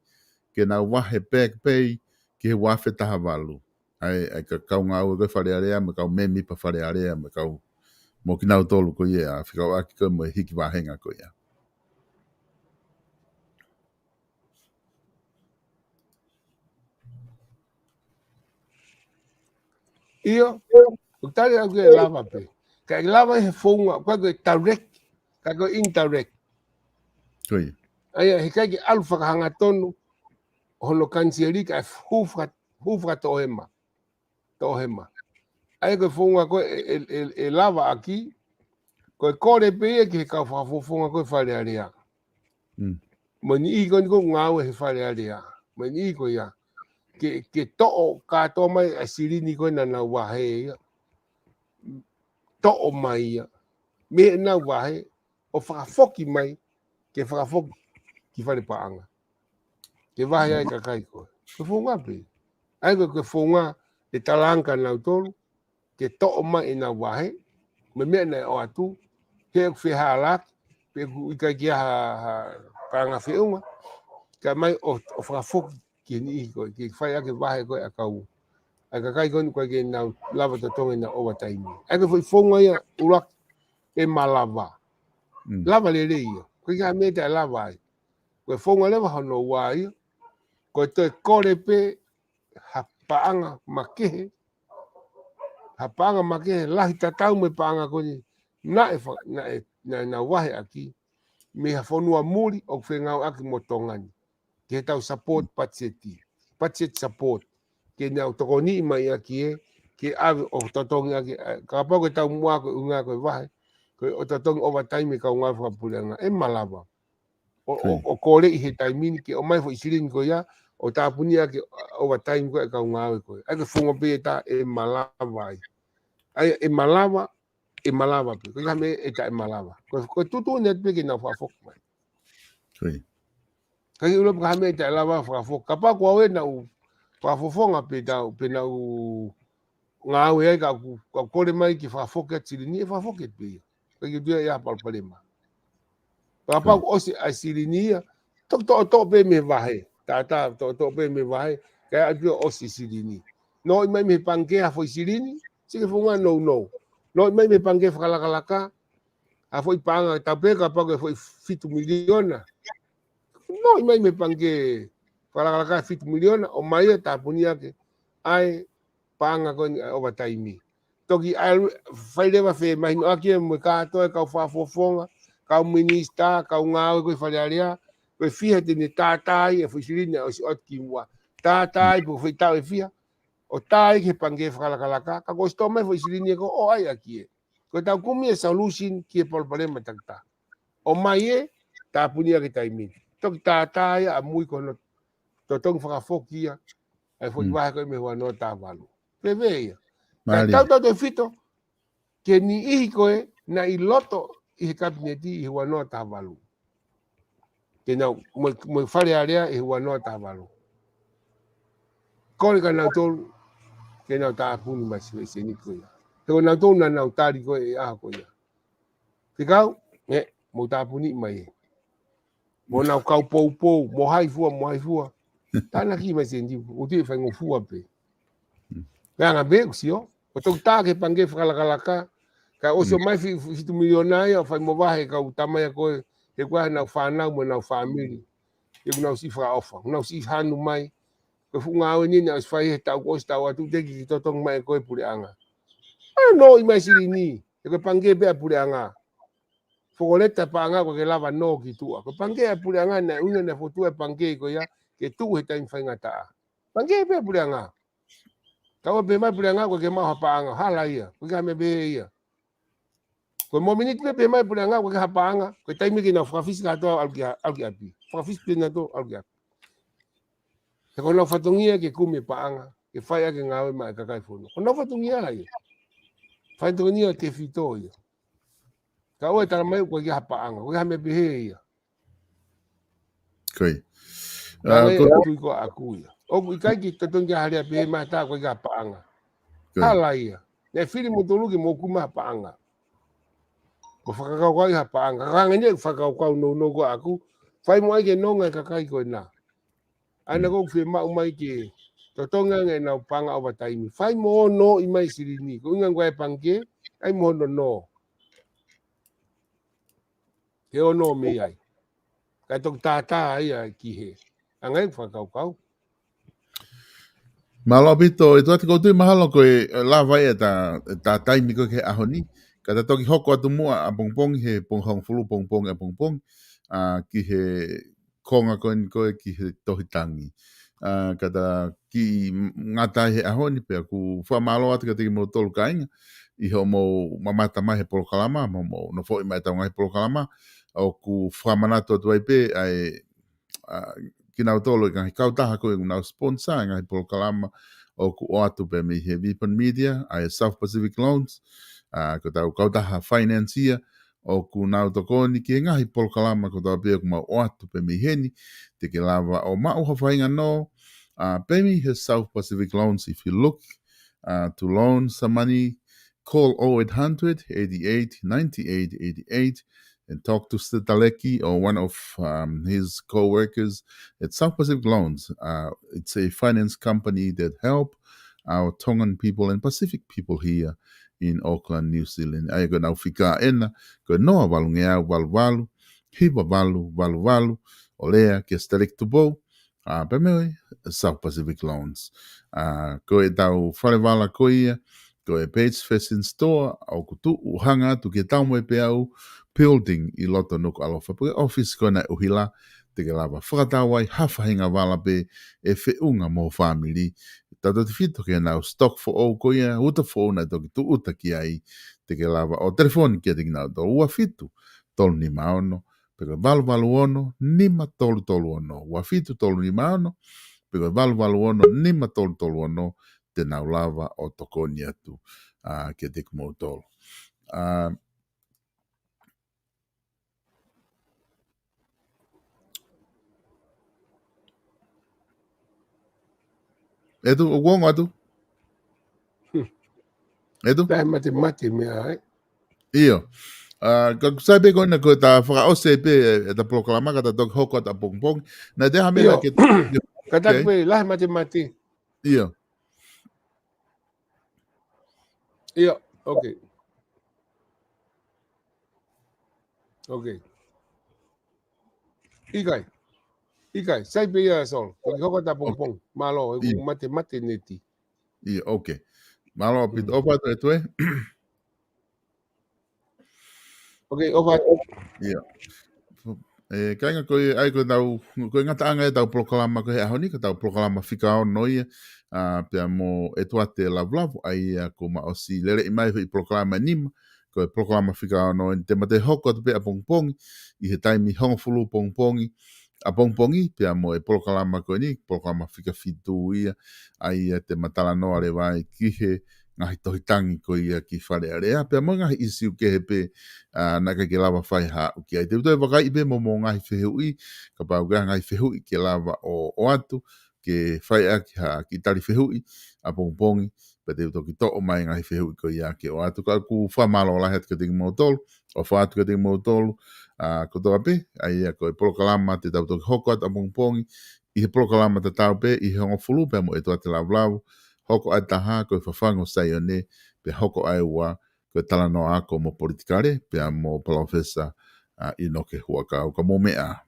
ke na wa he back pay ke wa fe ta valu ai ka ka nga o ke Fale Alea me ka memi pa Fale Alea me ka mo ki na tolu ko ye a fika wa ki ko mo hiki wa henga ko ya io o tali a ke lava pe ka lava he fonga ko direct ka ko indirect ko ye ai he ka ki alfa ka hanga tonu hono kanseli ka hufra to hema ai ko fonga ko e lava aqui ko kore pe ke ka Fakafofonga ko Fale Alea mani I ko ngau he Fale Alea mani ko ya ke to ka to mai asiri ko na wa he to mai me na wa he o Fakafoki mai ke Fakafoki ki Fale paanga ke va ya ka kai ko fonga pe ai ko fonga e talanka na tolu ke to mai na wa he me na o atu ke fe halak pe ka ki ha paanga fe uma ka mai o Fakafoki ki ni ko ki fa ya ke va he ko akau aka kai ko ke na lava to tonga na overtime aka foi fonga ya urak e malava lava le le ko ka meta lava ko fonga le va no wai ko te kore pe hapaanga make lahi tatau me paanga ko ni na wahe aki me ha fonua muri o fenga aki motongani ke tau support budget support ke na tokoni mai aki ke ave o totonga ki ka pa ko tau mua ko unga ko wahe ko o totong overtime ka unga fa pulanga e malava o kore I he taimini ke o mai fo isirin ko ya o ta punia ke overtime ko ka unga ko ai ko fungo pe ta e malava ai e malava pe ko me e ta e malava ko tutu net pe ke na fa fok mai ka ulo ka me ta lava fa fok ka pa ko we na u Fakafofonga pe na u nga we ka kore mai ki fa fok ke tilini fa fok ke pe ko ki dia ya palpalema papa o si asilinia to pe me vahe ta to pe me vahe ka adu o si silini no i mai me pange a foi sirini se ke funga no no i mai me pange whakalakalaka a foi panga tapeka pa foi 5 miliona no i mai me pange whakalakalaka 5 miliona o mai e tapunia ke ai panga ko overtime toki fai lewa fe mai no aki mo ka to ka Fakafofonga ka Minisita ka ngau ko Fale Alea ko fia de tatai e fusilina o ot kimwa tatai po foi tau e fia o tai ke pange whakalakalaka ka ko sto mai fusilina ko o ai aki ko tau kumi e solution ki e problema takta o mai e tapunia ke taimi toki tatai a mui ko no to tong Fakafokia ai foi wa ko me wa no tavalu peveia ka tau tau te fito ke ni ihi koe na i loto i he kabineti i hua noa tāwalu. Ke nau, mo Fale Alea i hua noa tāwalu. Kore ka nau tolu, ke nau tāpuni masiwe se ni koe. Te o nau tolu na nau tāri koe e aha koe. Te kau, mo tāpuni mai e. Mo nau kau pou, mo haifua. Tāna ki mai se ndiu, o te whaingo fua pe. Kaya ngā be kusio, o tau tā ke pange whakalakalaka, ka oso mai 5 miliona ia fai mo wahe ka utama ya koe e kwa na whanau mo na family e kuna si fra ofa na si hanu mai ko funga o ni na fai he tau ko sta wa tu te ki to tong mai koe pure anga no i mai siri ni e ko pange be pure anga fogoleta pa anga ko ke lava no ki tu ko pange pure anga na una na fotu e pange ko ya ke tu he tai fai ngata pange be pure anga ka o be mai pure anga ko ke ma pa anga hala ia ko ka me be ia ko mo minit pe mai pula nga ko ka panga ko taimi ki na frafis ka to algi api frafis pe na to algi e ko na fatongia ke kumi panga ke fai ke ngawe mai ka kai fono ko na fatongia ai fatongia te fito ia ka o ta mai ko ka panga ko ka me be ia Koi. Ko tu ko aku ia o ko kai ki to tonga halia pe mai ta ko ka panga hala ia ne fili mo tolu ki mo kuma panga ko whakakau kai hapa anga. Kanga nye whakakau kau no ko aku. Whai mo ai ke nonga kakai koe nā. Aina kou whi mau mai ke totonga ngai nau panga awa taimi. Whai mo no i mai sirini. Ko inga ngwae pange, ai mo no. Ke o no me ai. Kai tok tātā ai ai ki he. Angai whakakau kau. Malo pito, e tuati koutu mahalo koe la vai e ta taimi koe ke ahoni. Ka ta toki hoko atu mua a pongpong he ponghong fulu pongpong e pongpong. Ki he konga koe ki he tohitangi. Ka ta ki ngata he ahoni pea ku whamalo atu ka teki mo tolu kainga. I ho mo mamata mai he Polokalama, mo no fo i mai taunga he Polokalama. O ku whamanatu atu ai pe ai ki nau tolo i ngahi kautaha koe nau sponsor i ngahi Polokalama o ku o atu pe mi he Vipan Media ai South Pacific Loans ko tau kautaha financier o ku nau tokoni ki ngahi Polokalama ko tau pe ku mau o atu pe mi heni te ke lava o mau hawhainga no pe mi he South Pacific Loans if you look to loan some money call 0800 88 98 88 and talk to Stetaleki or one of his co-workers at South Pacific Loans. It's a finance company that help our Tongan people and Pacific people here in Auckland, New Zealand. Ai ko nau whika ena, ko noa walu ngea walu, hiwa walu, o lea ke Stetaleki tupo, pemewe South Pacific Loans. Ko e tau whalewala ko ia, ko e Page Fashion Store, au kutu uhanga tu ke tau moe pe au, building i loto nuku alofa. Porque office kona uhila, te ke lava whakatawai, hawhahinga wala pe e whiunga mo family. Tato te whito ke nau stock for all ko ia, uta for na toki tu uta ki ai, te ke lava o telefoni kia te ki nau tolu ua whitu, tolu ni maono, peko valu ono, nima tolu ono, ua whitu tolu ni maono, peko valu ono, nima tolu ono, te nau lava o tokoni atu, kia te kumo tolu. Edu, o wongo atu? Edu? Tai mate mea ai. Iyo. Ka sabe ko na ko ta whakaose pe e ta Polokalama ka ta tok hoko ta pongpong. Na te hamela ke... Katak pe, lahi mate. Iyo. Ia, okay. Okay. Ikai, sai pe ia sol. Ko hoko ta pong malo e I, mate neti. I, okay. Malo pito opa to Etuate. Okay, opa. Ia. Kainga koe ai koe tau, koe ngata anga e tau Polokalama koe ahoni, ka tau Polokalama whika o noia, pia mo Etuate Lavulavu, ai ko ma osi lere i mai i Polokalama nima, koe Polokalama whika o noia, te mate hoko te pia pongpongi, i he taimi hongofulu pongpongi, a pongpongi, pia mo e Polokalama koe ni, Polokalama whika fitu ia, ai te matala noa le vai kihe, ngahi tohitangi ko ia ki Fale Alea, pia mo ngahi isi u ke he pe na ka ke lava whai ha u ki ai. Te utai wakai ipe mo ngahi whehui, ka pau ngahi ngahi whehui ke lava o atu, ke whai a ki ha ki tari whehui, a pongpongi, pe te utoki to o mai ngahi whehui ko ia ke o atu, ka ku whamalo lahi atu ka tingi mo tolu, o whaatu ka tingi mo tolu, ko toka pe, ai ko e Polokalama te tau toki hoko atu a pongpongi, i he Polokalama te tau pe, i he hongo fulu pe mo Etuate Lavulavu, hoko ai taha ko e whawhango sai o ne, pe hoko ai ua, ko e tala no ako mo politikare, pe mo profesa ino ke huaka o ka mo mea.